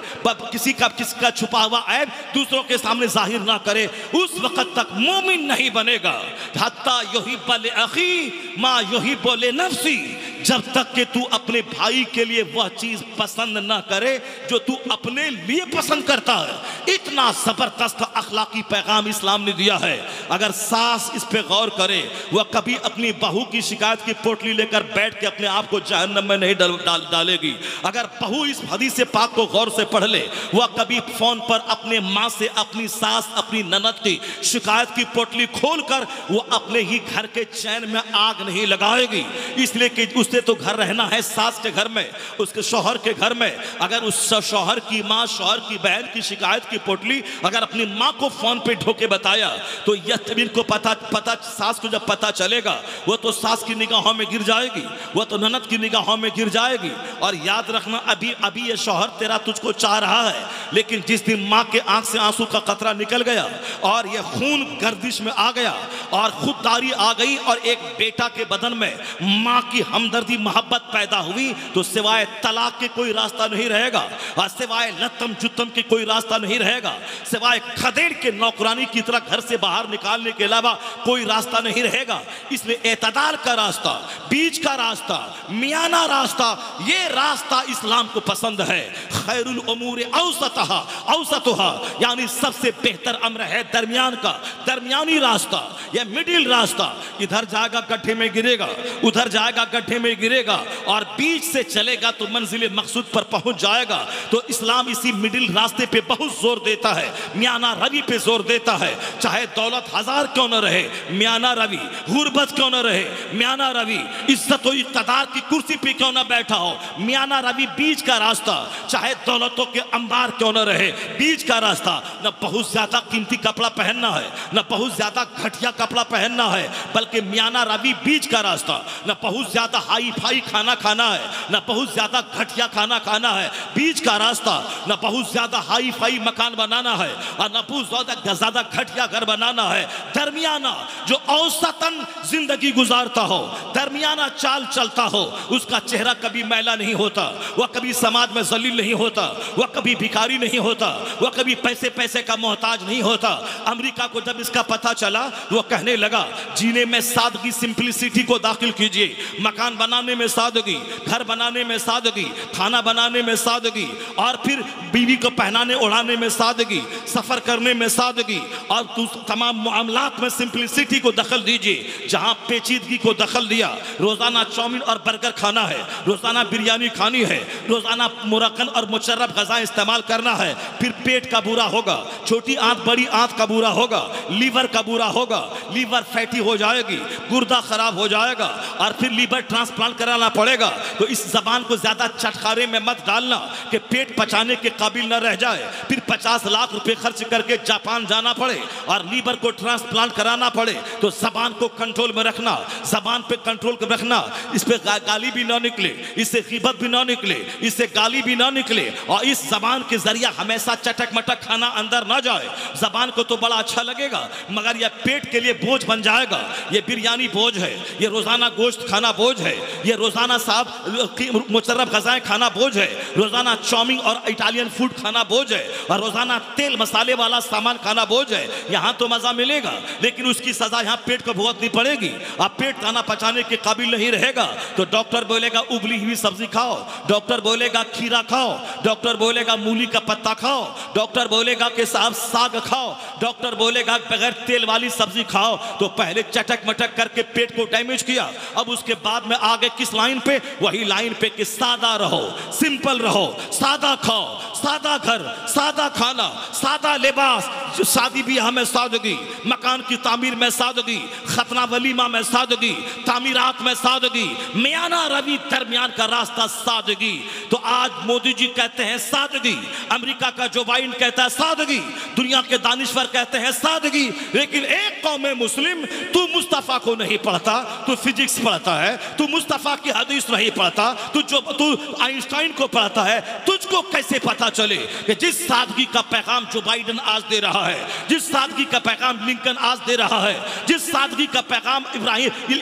किसका छुपा हुआ ऐब दूसरों के सामने जाहिर ना करे। उस वक्त तक मोमिन नहीं बनेगा। हत्ता युहिब्बा लिअखी मा युहिब्बु लिनफ्सी, जब तक कि तू अपने भाई के लिए वह चीज पसंद ना करे जो तू अपने लिए पसंद करता है। इतना जबरदस्त अखलाकी पैगाम इस्लाम ने दिया है। अगर सास इस पे गौर करे, वह कभी अपनी बहू की शिकायत की पोटली लेकर बैठ के अपने आप को जहन्नम में नहीं डालेगी। अगर बहू इस हदीस पाक को गौर से पढ़ ले, वह कभी फोन पर अपने माँ से, अपनी सास, अपनी ननद की शिकायत की पोटली खोलकर वो अपने ही घर के चैन में आग नहीं लगाएगी, इसलिए कि उसे तो घर रहना है सास के घर में, उसके शौहर के घर में। अगर उस शौहर की माँ, शौहर की बहन की शिकायत की पोटली अगर अपनी माँ को फोन पे ढोके बताया तो यह को पता सास को जब पता चलेगा, वो तो सास की निगाहों में गिर जाएगी, वो तो ननद की निगाहों में गिर जाएगी। और याद रखना, अभी ये शौहर तेरा तुझको चाह रहा है, लेकिन जिस दिन माँ के आंख से आंसू का कतरा निकल गया और ये खून गर्दिश में आ गया और खुददारी आ गई और एक बेटा के बदन में माँ की हमदर्दी मोहब्बत पैदा हुई, तो सिवाय तलाक के कोई रास्ता नहीं रहेगा और सिवाय लत्तम जुत्तम के कोई रास्ता नहीं रहेगा, सिवाय खदेड़ के नौकरानी की तरह घर से बाहर निकालने के अलावा कोई रास्ता नहीं रहेगा। इसलिए एतदाल का रास्ता, बीच का रास्ता, मियाना रास्ता, ये रास्ता इस्लाम को पसंद है। खैरुल उमूर औसतुहा, यानी सबसे बेहतर अम्र है दरमियान का, दरमियानी रास्ता, यह मिडिल रास्ता। इधर जाएगा गड्ढे में गिरेगा, उधर जाएगा गड्ढे में गिरेगा, और बीच से चलेगा तो मंजिल मकसूद पर पहुंच जाएगा। तो इस्लाम इसी मिडिल रास्ते पे बहुत जोर देता है, मियाना रवि पे जोर देता है। चाहे दौलत हजार क्यों न रहे, मियाना रवि, गुर्बत क्यों न रहे, मियाना रवि, इज्जत और इक़्तिदार की कुर्सी पे क्यों न बैठा हो, मियाना रवि बीच का रास्ता। चाहे दौलतों के अंबार क्यों न रहे, बीच का रास्ता। न बहुत ज्यादा कीमती कपड़ा पहनना है, न बहुत ज्यादा घटिया कपड़ा पहनना है, बल्कि मियाना रवि बीच का रास्ता। न बहुत ज्यादा हाई फाई खाना खाना है, न बहुत ज्यादा घटिया खाना खाना है, बीच का रास्ता। न बहुत ज्यादा हाई फाई मकान बनाना है और न बहुत ज्यादा घटिया घर बनाना है, दरमियाना, जो औसतन जिंदगी गुजारता हो, दरमियाना चाल चलता हो, उसका चेहरा कभी मैला नहीं होता, वह कभी समाज में जलील नहीं होता, वह कभी भिखारी नहीं होता, वह कभी पैसे का मोहताज नहीं होता। अमेरिका को जब इसका पता चला, वह कहने लगा जीने में सादगी, सिंपलिसिटी को दाखिल कीजिए, मकान बनाने में सादगी, घर बनाने में सादगी, खाना बनाने में सादगी, और फिर बीवी को पहनाने ओढ़ाने में सादगी, सफर करने में सादगी, और तमाम मामलात में सिंपलिसिटी को दखल दीजिए। जहां पेचीदगी को दखल दिया, रोजाना चाउमीन और बर्गर खाना है, रोजाना बिरयानी खानी है, रोजाना मुरक्कन और मुशर्रब गज़ा इस्तेमाल करना है, फिर पेट का बुरा होगा, छोटी आंत बड़ी आंत का बुरा होगा, लीवर का बुरा होगा, लीवर फैटी हो जाएगी, गुर्दा खराब हो जाएगा, और फिर लीवर ट्रांसप्लांट कराना पड़ेगा। तो इस जबान को ज्यादा चटखारे में मत डालना कि पेट पचाने के काबिल न रह जाए, फिर 50 लाख रुपए खर्च करके जापान जाना पड़े और लीवर को ट्रांसप्लांट कराना पड़े। तो जबान को कंट्रोल में रखना, जबान पे कंट्रोल कर रखना, इस पे गाली भी ना निकले, इससे ग़ीबत भी ना निकले, इससे गाली भी ना निकले, और इस जबान के जरिए हमेशा चटक मटक खाना अंदर ना जाए। जबान को तो बड़ा अच्छा लगेगा, मगर यह पेट के लिए बोझ बन जाएगा। ये बिरयानी बोझ है, ये रोजाना गोश्त खाना बोझ है, ये रोजाना साहब मुशर्रफ गज़ाएं खाना बोझ है, रोजाना चाउमीन और इटालियन फूड खाना बोझ है, और रोजाना तेल मसाले वाला सामान खाना बोझ है। यहाँ तो मजा मिलेगा लेकिन उसकी सजा यहाँ पेट को भुगतनी पड़ेगी। आप पेट खाना पचाने के काबिल नहीं रहेगा तो डॉक्टर बोलेगा उबली हुई सब्जी खाओ, डॉक्टर बोलेगा खीरा खाओ, डॉक्टर बोलेगा मूली का पत्ता खाओ, डॉक्टर बोलेगा कि साहब साग खाओ, डॉक्टर बोलेगा बगैर तेल वाली सब्जी खाओ। तो पहले चटक मटक करके पेट को डैमेज किया, अब उसके बाद में आगे किस लाइन पे? वही लाइन पे कि सादा रहो, सिंपल रहो, सादा खाओ, सादा घर, सादा खाना, सादा लिबास, शादी ब्याह में सादगी, मकान की तामीर में सादगी, खतना वलीमा में सादगी, तामीरात में सादगी, मियाना रवि दरमियान का रास्ता सादगी। तो आज मोदी जी कहते हैं सादगी, अमेरिका का जो बाइडेन कहता है सादगी, दुनिया के दानिश्वर कहते हैं सादगी, लेकिन एक कौम मुस्लिम, तू मुस्तफा को नहीं पढ़ता, तू फिजिक्स पढ़ता है, तू मुस्तफा की हदीस नहीं पढ़ता, तू आइंस्टाइन को पढ़ता है, तुझको कैसे पता चले कि जिस सादगी का पैगाम जो बाइडेन आज दे रहा है, जिस सादगी का पैगाम लिंकन आज दे रहा है, जिस सादगी का पैगाम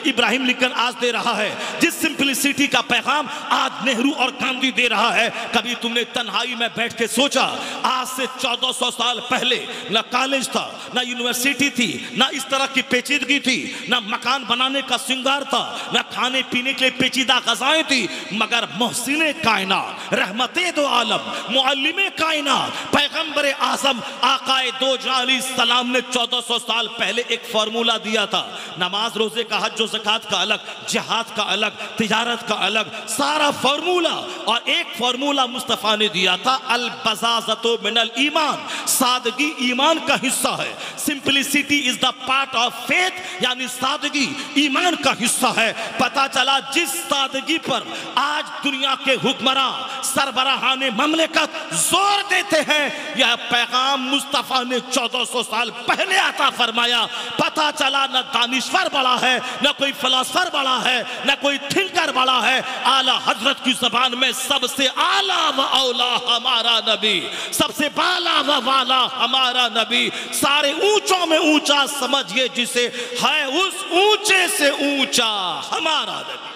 इब्राहिम लिंकन आज दे रहा है, जिस सिंपलिसिटी का पैगाम आज नेहरू और गांधी दे रहा है, कभी तुमने तन्हाई में बैठ के सोचा? आज से 1400 साल पहले ना कॉलेज था, ना यूनिवर्सिटी थी, ना इस तरह की पेचीदगी थी, ना मकान बनाने का श्रृंगार था, ना खाने पीने के लिए पेचीदा ग़ज़ाएं थी, मगर मोहसिने कायनात, रहमते दो आलम, मुअल्लिमे कायनात, पैगंबर आज़म आकाए दो जहां सलाम ने 1400 साल पहले एक फार्मूला दिया था। नमाज रोजे का, हज ज़कात का अलग, जिहाद का अलग, तिजारत का अलग, सारा फार्मूला। और एक फार्मूला मुस्तफा ने दिया था, अल बज़ाज़तु मिनल ईमान, सादगी ईमान का हिस्सा है। Simplicity is the part of faith, यानी सादगी ईमान का हिस्सा है। पता चला जिस सादगी पर आज दुनिया के हुक्मरान सरबराहाने ममलिकत जोर देते हैं, यह पैगाम मुस्तफा ने 1400 साल पहले आता फरमाया। पता चला न दानिश्वर बड़ा है, न कोई फिलोसफर बड़ा है, न कोई थिंकर बड़ा है। आला हजरत की जबान में सबसे आला व औला हमारा नबी, सबसे बाला व वाला हमारा नबी, सारे ऊंचों में ऊंचा समझिए जिसे, है उस ऊंचे से ऊंचा हमारा नबी।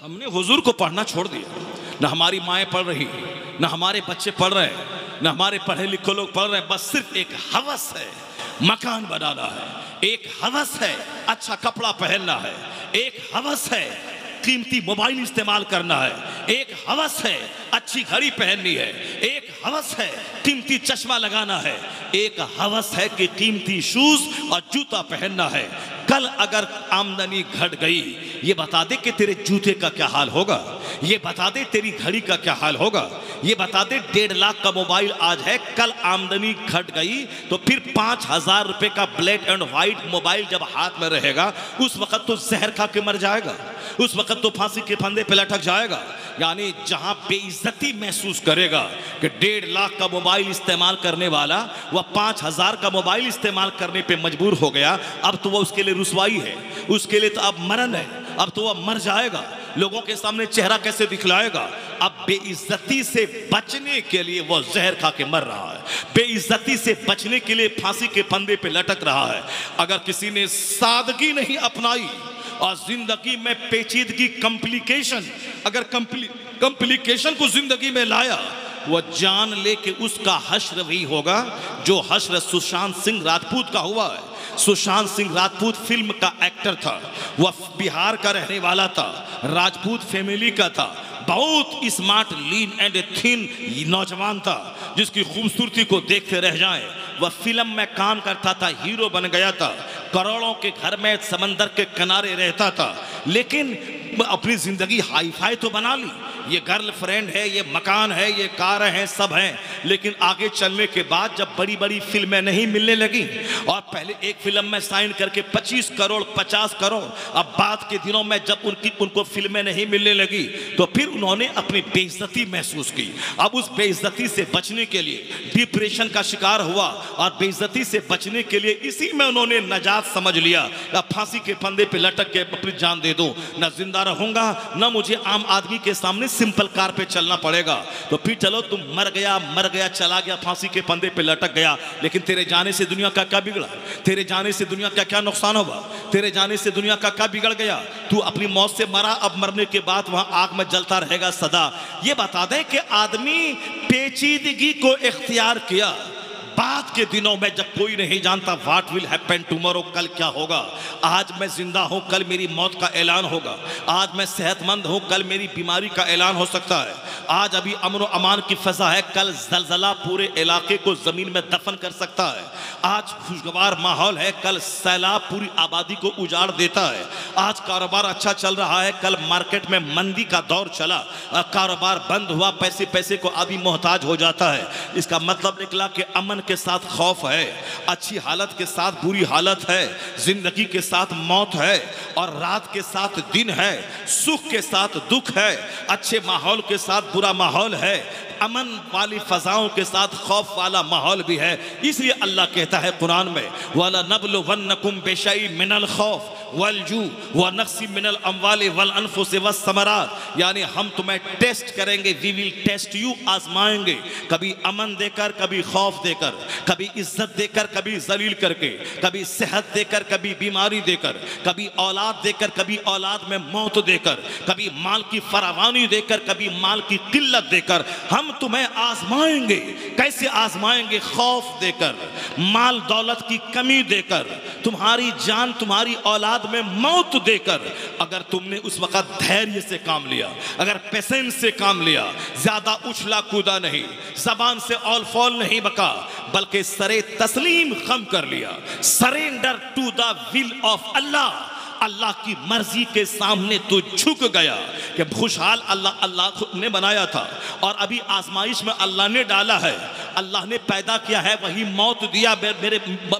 हमने हुजूर को पढ़ना छोड़ दिया, न हमारी माएँ पढ़ रही, न हमारे बच्चे पढ़ रहे, न हमारे पढ़े लिखे लोग पढ़ रहे हैं। बस सिर्फ एक हवस है मकान बनाना है, एक हवस है अच्छा कपड़ा पहनना है, एक हवस है कीमती मोबाइल इस्तेमाल करना है, एक हवस है अच्छी घड़ी पहननी है, एक हवस है कीमती चश्मा लगाना है, एक हवस है कि कीमती शूज और जूता पहनना है। कल अगर आमदनी घट गई, ये बता दे कि तेरे जूते का क्या हाल होगा, ये बता दे तेरी घड़ी का क्या हाल होगा, ये बता दे 1.5 लाख का मोबाइल आज है, कल आमदनी घट गई तो फिर 5000 रुपए का ब्लैक एंड व्हाइट मोबाइल जब हाथ में रहेगा, उस वक्त तो जहर खा के मर जाएगा, उस वक्त तो फांसी के फंदे पे लटक जाएगा। यानी जहां बेइज्जती महसूस करेगा कि 1.5 लाख का मोबाइल इस्तेमाल करने वाला वह 5000 का मोबाइल इस्तेमाल करने पे मजबूर हो गया, अब तो वह उसके लिए रुसवाई है, उसके लिए तो अब मरण है, अब तो वह मर जाएगा, लोगों के सामने चेहरा कैसे दिखलाएगा। अब बेइज्जती से बचने के लिए वह जहर खा के मर रहा है, बेइज्जती से बचने के लिए फांसी के फंदे पे लटक रहा है। अगर किसी ने सादगी नहीं अपनाई और जिंदगी में पेचीदगी कॉम्प्लिकेशन, अगर कॉम्प्लिकेशन को जिंदगी में लाया, वह जान ले कि उसका हश्र भी होगा जो हश्र सुशांत सिंह राजपूत का हुआ है। सुशांत सिंह राजपूत फिल्म का एक्टर था, वह बिहार का रहने वाला था, राजपूत फैमिली का था, बहुत स्मार्ट लीन एंड थिन नौजवान था जिसकी खूबसूरती को देखते रह जाएं। वह फिल्म में काम करता था, हीरो बन गया था, करोड़ों के घर में समंदर के किनारे रहता था, लेकिन अपनी जिंदगी हाई फाई तो बना ली, ये गर्लफ्रेंड है, ये मकान है, ये कार है, सब हैं, लेकिन आगे चलने के बाद जब बड़ी बड़ी फिल्में नहीं मिलने लगी और पहले एक फिल्म में साइन करके 25 करोड़ 50 करोड़, अब बाद के दिनों में जब उनको फिल्में नहीं मिलने लगी तो फिर उन्होंने अपनी बेइज्जती महसूस की। अब उस बेइज्जती से बचने के लिए डिप्रेशन का शिकार हुआ और बेइज्जती से बचने के लिए इसी में उन्होंने नजात समझ लिया, अब फांसी के फंदे पे लटक के अपनी जान दे दूं, न जिंदा रहूंगा न मुझे आम आदमी के सामने सिंपल कार पे चलना पड़ेगा। तो फिर चलो तुम मर गया चला गया, फांसी के फंदे पे लटक गया, लेकिन तेरे जाने से दुनिया का क्या बिगड़ा? तेरे जाने से दुनिया का क्या नुकसान होगा? तेरे जाने से दुनिया का क्या बिगड़ गया? तू अपनी मौत से मरा, अब मरने के बाद वहां आग में जलता रहेगा सदा। ये बता दें कि आदमी पेचीदगी को इख्तियार किया। बाद के दिनों में जब कोई नहीं जानता व्हाट विल हैपन टुमारो, कल क्या होगा। आज मैं जिंदा हूं, कल मेरी मौत का ऐलान होगा। आज मैं सेहतमंद हूं, कल मेरी बीमारी का ऐलान हो सकता है। आज अभी अमन और अमान की फजा है, कल जलजला पूरे इलाके को जमीन में दफन कर सकता है। आज खुशगवार माहौल है, कल सैलाब पूरी आबादी को उजाड़ देता है। आज कारोबार अच्छा चल रहा है, कल मार्केट में मंदी का दौर चला, कारोबार बंद हुआ, पैसे को आदमी मोहताज हो जाता है। इसका मतलब निकला कि अमन के साथ खौफ है, अच्छी हालत के साथ बुरी हालत है, जिंदगी के साथ मौत है और रात के साथ दिन है, सुख के साथ दुख है, अच्छे माहौल के साथ बुरा माहौल है, अमन वाली फजाओं के साथ खौफ वाला माहौल भी है। इसलिए अल्लाह कहता है कुरान में, वाला नबलुवन्नकुम बिशैइ मिनल खौफ वलजू व नक्सी मिनल अमवाली वल अनफुस वस्समरात, यानी हम तुम्हें टेस्ट करेंगे, वी विल टेस्ट यू, आजमाएंगे, कभी अमन देकर, कभी खौफ देकर, कभी इज्जत देकर, कभी जलील करके, कभी सेहत देकर, कभी बीमारी देकर, कभी औलाद देकर, कभी औलाद में मौत देकर, कभी माल की फरावानी देकर, कभी माल की किल्लत देकर हम तुम्हें आजमाएंगे। कैसे आजमाएंगे? खौफ देकर, माल दौलत की कमी देकर, तुम्हारी जान तुम्हारी औलाद में मौत देकर। अगर तुमने उस वक्त धैर्य से काम लिया, अगर पेशेंस से काम लिया, ज्यादा उछला कूदा नहीं, जबान से ऑल फॉल नहीं बका, बल्कि सरे तस्लीम खम कर लिया, surrender to the will of अल्लाह, अल्लाह की मर्जी के सामने तो झुक गया कि खुशहाल अल्लाह ने बनाया था और अभी आजमाइश में अल्लाह ने डाला है, अल्लाह ने पैदा किया है, वही मौत दिया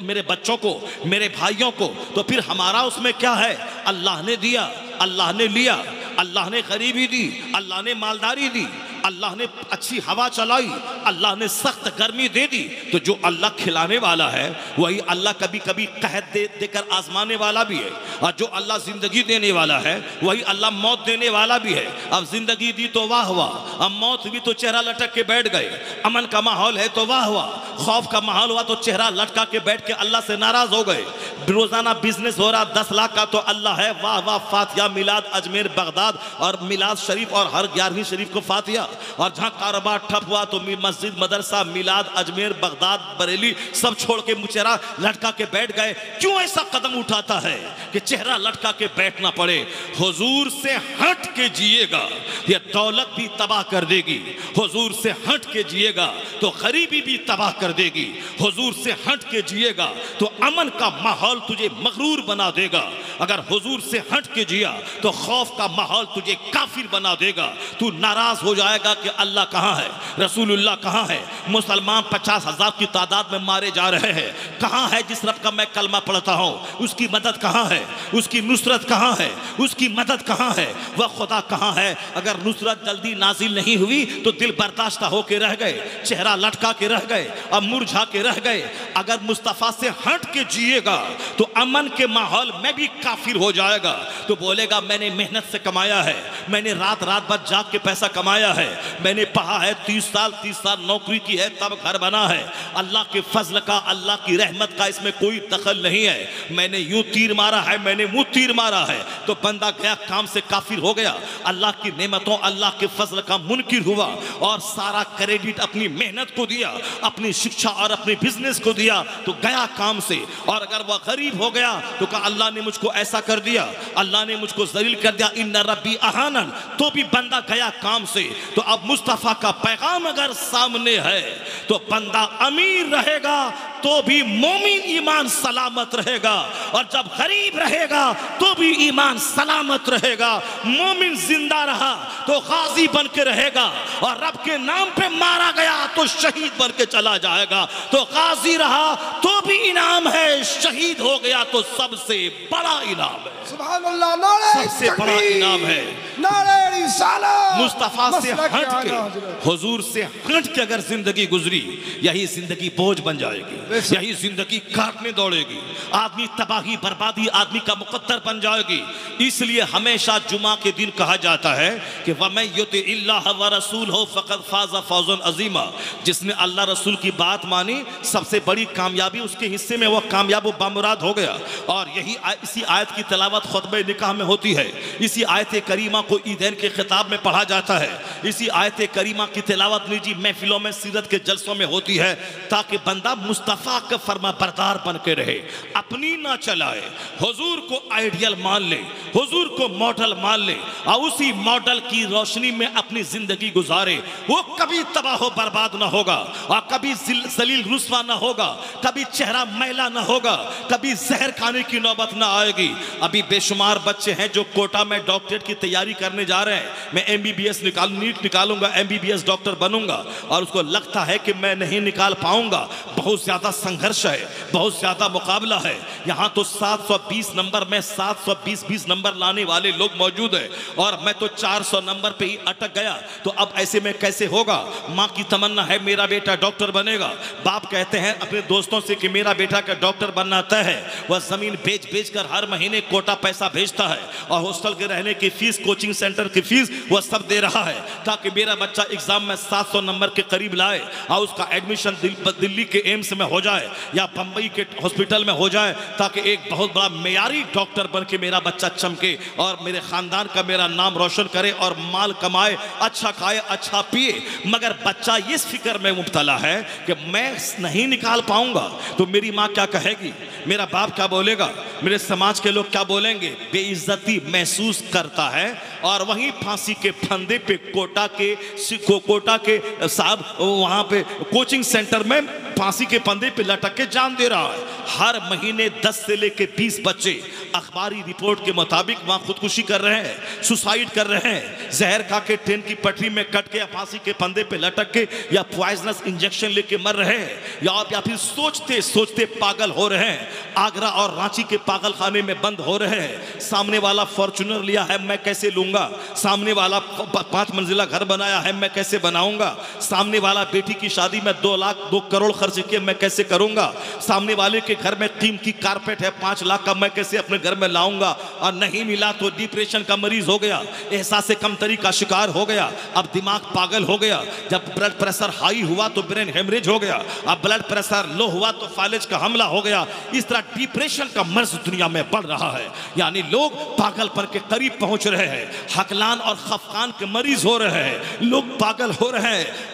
मेरे बच्चों को, मेरे भाइयों को, तो फिर हमारा उसमें क्या है? अल्लाह ने दिया, अल्लाह ने लिया, अल्लाह ने गरीबी दी, अल्लाह ने मालदारी दी, अल्लाह ने अच्छी हवा चलाई, अल्लाह ने सख्त गर्मी दे दी। तो जो अल्लाह खिलाने वाला है वही अल्लाह कभी कभी कहत देकर आजमाने वाला भी है, और जो अल्लाह जिंदगी देने वाला है वही अल्लाह मौत देने वाला भी है। अब जिंदगी दी तो वाह वाह, अब मौत भी तो चेहरा लटक के बैठ गए। अमन का माहौल है तो वाह वाह, खौफ का माहौल हुआ तो चेहरा लटका के बैठ के अल्लाह से नाराज हो गए। रोजाना बिजनेस हो रहा 10 लाख का तो अल्लाह है, वाह वाह, फातिहा मिलाद अजमेर बगदाद और मिलाद शरीफ और हर 11वीं शरीफ को फातिहा। और जहां कारोबार ठप हुआ तो मस्जिद मदरसा मिलाद अजमेर बगदाद बरेली सब छोड़ के चेहरा लटका के बैठ गए। क्यों ऐसा कदम उठाता है कि चेहरा लटका के बैठना पड़े? हुजूर से हट के जिएगा ये दौलत भी तबाह कर देगी, हुजूर से हट के जिएगा तो गरीबी भी तबाह कर देगी, हुजूर से हट के जिएगा तो अमन का माहौल तुझे मगरूर बना देगा, अगर हुजूर से हट के जिया तो खौफ का माहौल तुझे काफिर बना देगा। तू नाराज हो जाएगा कि अल्लाह कहाँ है, रसूलुल्लाह कहाँ है, मुसलमान 50,000 की तादाद में मारे जा रहे हैं, कहाँ है जिस रब का मैं कलमा पढ़ता हूँ, उसकी मदद कहाँ है, उसकी नुसरत कहाँ है, उसकी मदद कहाँ है, वह खुदा कहाँ है? अगर नुसरत जल्दी नाजिल नहीं हुई तो दिल बर्दाश्त होके रह गए, चेहरा लटका के रह गए, अब मुरझा के रह गए। अगर मुस्तफ़ा से हट के जिएगा तो अमन के माहौल में भी काफिर हो जाएगा। तो बोलेगा मैंने मेहनत से कमाया है, मैंने रात भर जाग के पैसा कमाया है, मैंने पढ़ा है 30 साल नौकरी की है तब घर बना है, अल्लाह के फजल का, अल्लाह की रहमत का इसमें कोई दखल नहीं है, मैंने यूं तीर मारा है, मैंने मुंह तीर मारा है। तो बंदा गया काम से काफिर हो गया, अल्लाह की नेमतों अल्लाह के फजल का मुनकिर हुआ और सारा क्रेडिट अपनी मेहनत को दिया, अपनी शिक्षा और अपने बिजनेस को दिया, तो गया काम से। और अगर वह गरीब हो गया तो कहा अल्लाह ने मुझको ऐसा कर दिया, अल्लाह ने मुझको जलील कर दिया, इन्ना रब्बी अहानन, तो भी बंदा गया काम से। तो अब मुस्तफ़ा का पैगाम अगर सामने है तो बंदा अमीर रहेगा, तो भी मोमिन ईमान सलामत रहेगा, और जब गरीब रहेगा तो भी ईमान सलामत रहेगा। मोमिन जिंदा रहा तो गाजी बन के रहेगा, और रब के नाम पे मारा गया तो शहीद बन के चला जाएगा। तो गाजी रहा तो भी इनाम है, शहीद हो गया तो सबसे बड़ा इनाम है। सुभान अल्लाह, नारे सबसे बड़ा इनाम है। नारे रिसालत, मुस्तफा से हट के, हुजूर से हट के अगर जिंदगी गुजरी, यही जिंदगी बोझ बन जाएगी, यही जिंदगी काटने दौड़ेगी, आदमी तबाही बर्बादी आदमी का मुकद्दर बन जाएगी। इसलिए हमेशा जुमा के दिन कहा जाता है कि वमन युतिइल्लाह व रसूलहु फक़द फ़ाज़ फ़ौज़न अज़ीमा, जिसने अल्लाह रसूल की बात मानी सबसे बड़ी कामयाबी उसके हिस्से में, वह कामयाब व बामुराद हो गया। और यही इसी आयत की तिलावत खुतबे निकाह में होती है, इसी आयत करीमा को ईदैन के खिताब में पढ़ा जाता है, इसी आयत करीमा की तिलावत निजी महफिलों में सीरत के जलसों में होती है, ताकि बंदा मुस्तफ़ा का फरमा बरदार बन के रहे, अपनी ना चलाए, हुजूर को आइडियल मान ले, हुजूर को मॉडल मान ले, और उसी मॉडल की रोशनी में अपनी जिंदगी गुजारे। वो कभी तबाह बर्बाद ना होगा, और कभी जलील रुस्वा ना होगा, कभी चेहरा मैला ना होगा, कभी जहर खाने की नौबत ना आएगी। अभी बेशुमार बच्चे हैं जो कोटा में डॉक्टरेट की तैयारी करने जा रहे हैं, मैं MBBS नीट निकालूंगा, MBBS डॉक्टर बनूंगा, और उसको लगता है कि मैं नहीं निकाल पाऊंगा। बहुत ज्यादा संघर्ष है, बहुत ज्यादा मुकाबला है। यहाँ तो 720 नंबर में 720 नंबर लाने वाले लोग मौजूद है, और मैं तो 400 नंबर पे ही अटक गया। तो अब ऐसे में कैसे होगा? माँ की तमन्ना है मेरा बेटा डॉक्टर बनेगा, बाप कहते हैं अपने दोस्तों से कि मेरा बेटा का डॉक्टर बनना तय है। वह जमीन बेच कर हर महीने कोटा पैसा भेजता है, और हॉस्टल के रहने की फीस, कोचिंग सेंटर की फीस वह सब दे रहा है, ताकि मेरा बच्चा एग्जाम में 700 नंबर के करीब लाए, और उसका एडमिशन दिल्ली के एम्स में हो जाए या बंबई के हॉस्पिटल में हो जाए, ताकि एक बहुत बड़ा मेयारी डॉक्टर बन के मेरा बच्चा चमके, और मेरे खानदान का मेरा नाम रोशन करे, और माल कमाए, अच्छा खाए, अच्छा पिए। मगर बच्चा इस फिक्र में मुब्तला है कि मैं नहीं निकाल पाऊंगा तो मेरी माँ क्या कहेगी, मेरा बाप क्या बोलेगा, मेरे समाज के लोग क्या बोलेंगे। बेइज्जती महसूस करता है, और वहीं फांसी के फंदे पे कोटा के साहब वहां पे कोचिंग सेंटर में फांसी के फंदे पे लटक के जान दे रहा है। हर महीने 10 से लेके 20 बच्चे अखबारी रिपोर्ट के मुताबिक वहां खुदकुशी कर रहे हैं, सुसाइड कर रहे हैं, जहर खा के ट्रेन की पटरी में कट के या फांसी के फंदे पे लटक के या पॉइजनस इंजेक्शन लेके मर रहे हैं, या फिर सोचते सोचते पागल हो रहे हैं, आगरा और रांची के पागल खाने में बंद हो रहे हैं। सामने वाला फॉर्च्यूनर लिया है, मैं कैसे लूंगा, सामने वाला 5 मंजिला घर बनाया है, मैं कैसे बनाऊंगा, सामने वाला बेटी की शादी में 2 करोड़ खर्च किए, मैं कैसे करूंगा, सामने वाले के घर में कीमती कारपेट है 5 लाख का, मैं कैसे अपने घर में लाऊंगा, और नहीं मिला तो डिप्रेशन का मरीज हो गया, एहसास कमतरी का शिकार हो गया, अब दिमाग पागल हो गया, जब ब्लड प्रेशर हाई हुआ तो ब्रेन हेमरेज हो गया, अब ब्लड प्रेशर लो हुआ तो फालिज का हमला हो गया। इस तरह डिप्रेशन का मर्ज दुनिया में बढ़ रहा है, यानी लोग पागलपन के करीब पहुंच रहे हैं, हकलान और खफकान के मरीज हो रहे हैं, लोग पागल हो रहे हैं।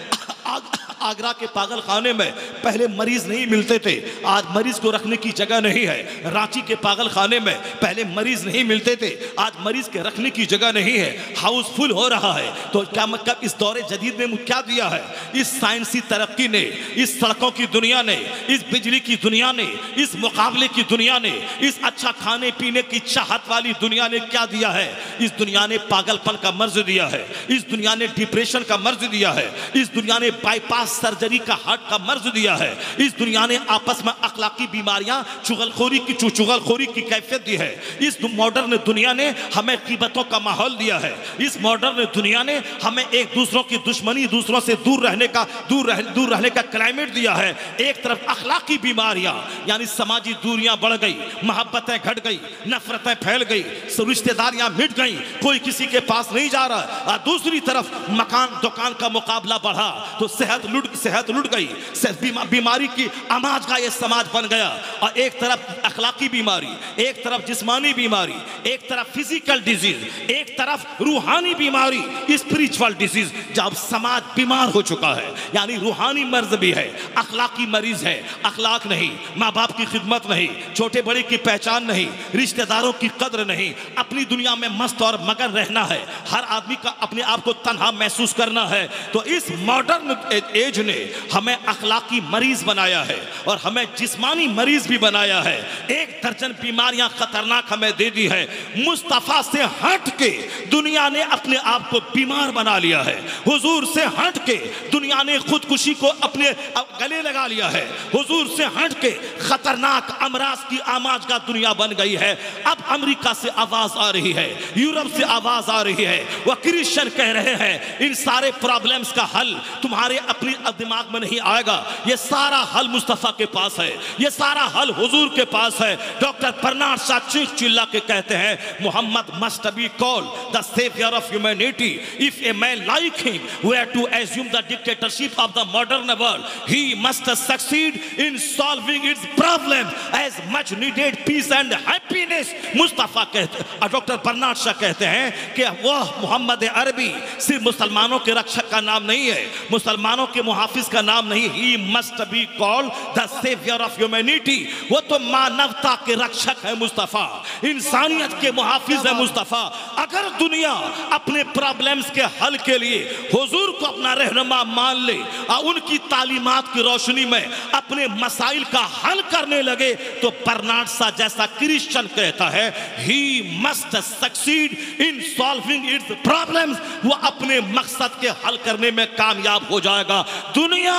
आगरा के पागल खाने में पहले मरीज नहीं मिलते थे, आज मरीज को रखने की जगह नहीं है। रांची के पागल खाने में पहले मरीज नहीं मिलते थे, आज मरीज के रखने की जगह नहीं है, हाउसफुल हो रहा है। तो क्या मतलब इस दौरे जदीद ने क्या दिया है? इस साइंसी तरक्की ने, इस सड़कों की दुनिया ने, इस बिजली की दुनिया ने, इस मुकाबले की दुनिया ने, इस अच्छा खाने पीने की चाहत वाली दुनिया ने क्या दिया है? इस दुनिया ने पागलपन का मर्ज दिया है, इस दुनिया ने डिप्रेशन का मर्ज दिया है, इस दुनिया ने बाईपास सर्जरी का हार्ट का मर्ज दिया है, इस दुनिया ने आपस में अखलाकी बीमारियां, चुगलखोरी की कैफियत दी है। इस मॉडर्न दुनिया ने हमें कीमतों का माहौल दिया है, इस मॉडर्न दुनिया ने हमें एक दूसरों की दुश्मनी, दूसरों से दूर रहने का क्लाइमेट दिया है। एक तरफ अखलाकी बीमारियां यानी समाजी दूरियां बढ़ गई, मोहब्बतें घट गई, नफरतें फैल गई, रिश्तेदारियां मिट गई, कोई किसी के पास नहीं जा रहा, और दूसरी तरफ मकान दुकान का मुकाबला बढ़ा तो सेहत लुट गई, बीमारी की आमाज का ये समाज बन गया। और एक तरफ अखलाकी बीमारी, एक तरफ जिस्मानी बीमारी, एक तरफ फिजिकल डिजीज, एक तरफ रूहानी बीमारी, स्पिरिचुअल डिजीज। जब समाज बीमार हो चुका है यानी रूहानी मर्ज भी है, अखलाकी मरीज है, अखलाक नहीं, माँ बाप की खिदमत नहीं, छोटे बड़े की पहचान नहीं, रिश्तेदारों की कद्र नहीं, अपनी दुनिया में मस्त और मगन रहना है, हर आदमी का अपने आप को तन्हा महसूस करना है। तो इस मॉडर्न एज ने हमें अखलाकी मरीज बनाया है और हमें जिस्मानी मरीज भी बनाया है। एक दर्जन बीमारियां खतरनाक हमें दे दी है। मुस्तफा से हट के दुनिया ने अपने आप को बीमार बना लिया है। हुजूर से हट के दुनिया ने खुदकुशी को अपने गले लगा लिया है। हुजूर से हट के खतरनाक अमराज की आमाज का दुनिया बन गई है। अब अमेरिका से आवाज आ रही है, यूरोप से आवाज आ रही है। वह क्रिश्चियन कह रहे हैं इन सारे प्रॉब्लम्स का हल तुम्हारे अपने दिमाग में नहीं आएगा, ये सारा हल मुस्तफा के पास है, ये सारा हल हुजूर के पास है। डॉक्टर बर्नार्ड शॉ चीख चिल्ला के कहते हैं Mohammed must be called the saviour of humanity if a man like him were to assume the dictatorship of the modern world he must succeed in solving its problem as much needed peace and happiness. Mustafa कहते डॉक्टर बर्नार्ड शॉ कहते हैं कि वह मोहम्मद अरबी सिर्फ मुसलमानों के रक्षक का नाम नहीं है, मुसलमानों के मुहाफिज का नाम नहीं। He must be called the saviour of humanity, वो तो मानवता के रक्षक है मुस्तफा, इंसानियत के मुहाफिज है मुस्तफा। अगर दुनिया अपने प्रॉब्लम्स के हल के लिए हुजूर को अपना रहनुमा मान ले और उनकी तालीमात की रोशनी में अपने मसाइल का हल करने लगे तो बर्नार्ड शॉ जैसा क्रिश्चियन कहता है ही must succeed in solving it's problems, वो अपने मकसद के हल करने में कामयाब हो जाएगा। दुनिया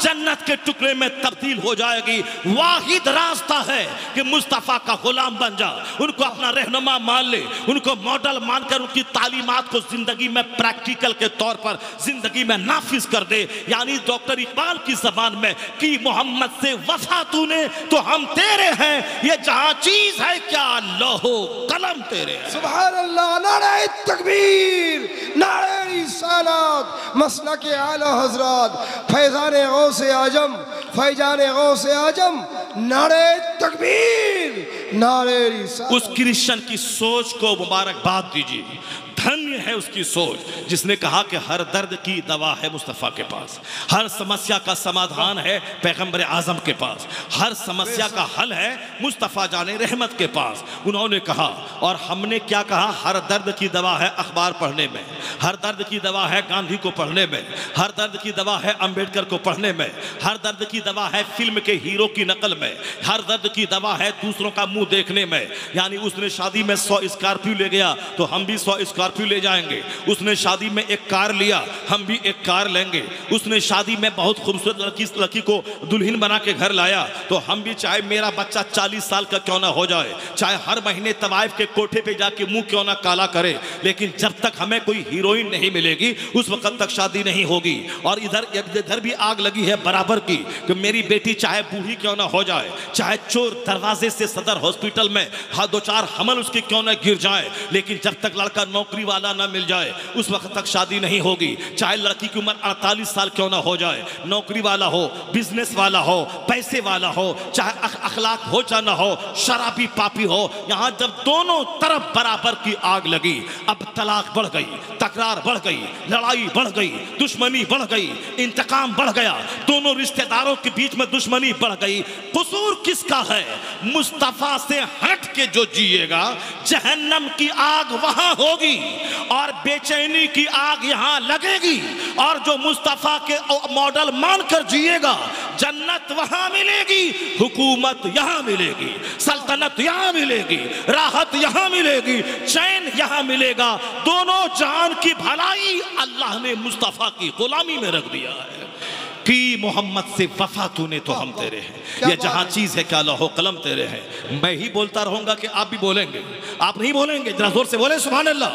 जन्नत के टुकड़े में तब्दील हो जाएगी। वाहिद रास्ता है कि मुस्तफा का गुलाम बन जा, उनको अपना रहनुमा मान ले, उनको मॉडल मानकर उनकी तालीमात को जिंदगी में प्रैक्टिकल के तौर पर जिंदगी में नाफिज कर दे। यानी डॉक्टर इकबाल की जबान में कि मोहम्मद से वफा तूने तो हम तेरे हैं, ये जहां चीज है क्या लोहो कलम तेरे हैं। सुभान अल्लाह, नारे तकबीर, नारे रिसालत, मसलक आला हजरत, फैजान गौसे आजम, फैजान गौसे आजम, नारे तकबीर, नारे रिसालत। उस क्रिश्चियन की सोच को मुबारकबाद दीजिए। धन्य है उसकी सोच जिसने कहा कि हर दर्द की दवा है मुस्तफ़ा के पास, हर समस्या का समाधान है पैगंबर आज़म के पास, हर समस्या का हल है मुस्तफ़ा जाने रहमत के पास। उन्होंने कहा और हमने क्या कहा, हर दर्द की दवा है अखबार पढ़ने में, हर दर्द की दवा है गांधी को पढ़ने में, हर दर्द की दवा है अंबेडकर को पढ़ने में, हर दर्द की दवा है फिल्म के हीरो की नकल में, हर दर्द की दवा है दूसरों का मुंह देखने में। यानी उसने शादी में 100 स्कॉर्पियो ले गया तो हम भी 100 स्कॉर्पियो ले जाएंगे। उसने शादी में एक कार लिया, हम भी एक कार लेंगे। उसने शादी में बहुत खूबसूरत लड़की को दुल्हन बना के घर लाया तो हम भी, चाहे मेरा बच्चा 40 साल का क्यों ना हो जाए, चाहे हर महीने तवाइफ के कोठे पे जाके मुंह क्यों ना काला करे, लेकिन जब तक हमें कोई हीरोइन नहीं मिलेगी उस वक्त तक शादी नहीं होगी। और इधर भी आग लगी है बराबर की कि मेरी बेटी चाहे बूढ़ी क्यों ना हो जाए, चाहे चोर दरवाजे से सदर हॉस्पिटल में 2-4 हमल उसके क्यों ना गिर जाए, लेकिन जब तक लड़का नौकरी वाला ना मिल जाए उस वक्त तक शादी नहीं होगी। चाहे लड़की की उम्र 48 साल क्यों ना हो जाए, नौकरी वाला हो, बिजनेस वाला हो, पैसे वाला हो, चाहे अखलाक हो चाहे ना हो, शराबी पापी हो, यहां जब दोनों तरफ बराबर की आग लगी, अब तलाक बढ़ गई, तकरार बढ़ गई, लड़ाई बढ़ गई, दुश्मनी बढ़ गई, इंतकाम बढ़ गया, दोनों रिश्तेदारों के बीच में दुश्मनी बढ़ गई। कसूर किसका है? मुस्तफा से हट के जो जिएगा जहन्नम की आग वहां होगी और बेचैनी की आग यहां लगेगी, और जो मुस्तफा के मॉडल मानकर जिएगा जन्नत वहां मिलेगी, हुकूमत यहां मिलेगी, सल्तनत यहां मिलेगी, राहत यहां मिलेगी, चैन यहां मिलेगा। दोनों जान की भलाई अल्लाह ने मुस्तफा की गुलामी में रख दिया है कि मोहम्मद से वफा तूने तो हम तेरे हैं, ये जहां चीज है क्या लौहो कलम तेरे हैं। मैं ही बोलता रहूंगा कि आप भी बोलेंगे? आप नहीं बोलेंगे? जरा जोर से बोले सुभान अल्लाह,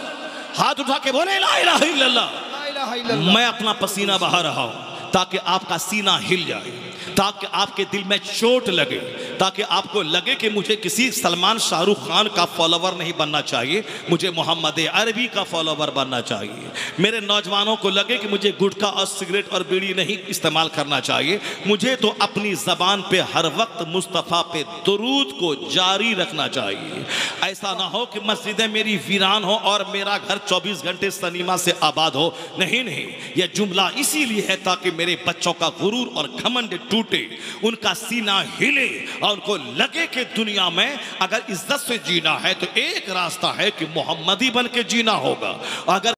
हाथ उठा के बोले ला इलाहा इल्लल्लाह। मैं अपना पसीना बहा रहा हूं ताकि आपका सीना हिल जाए, ताकि आपके दिल में चोट लगे, ताकि आपको लगे कि मुझे किसी सलमान शाहरुख खान का फॉलोवर नहीं बनना चाहिए, मुझे मोहम्मद अरबी का फॉलोवर बनना चाहिए। मेरे नौजवानों को लगे कि मुझे गुटखा और सिगरेट और बीड़ी नहीं इस्तेमाल करना चाहिए, मुझे तो अपनी ज़बान पे हर वक्त मुस्तफ़ा पे दुरूद को जारी रखना चाहिए। ऐसा ना हो कि मस्जिदें मेरी वीरान हो और मेरा घर 24 घंटे सनीमा से आबाद हो। नहीं नहीं, यह जुमला इसीलिए है ताकि मेरे बच्चों का गुरूर और घमंड टूटे, उनका सीना हिले और उनको लगे कि दुनिया में अगर इज्जत से जीना है तो एक रास्ता है कि मोहम्मदी बन के जीना होगा। अगर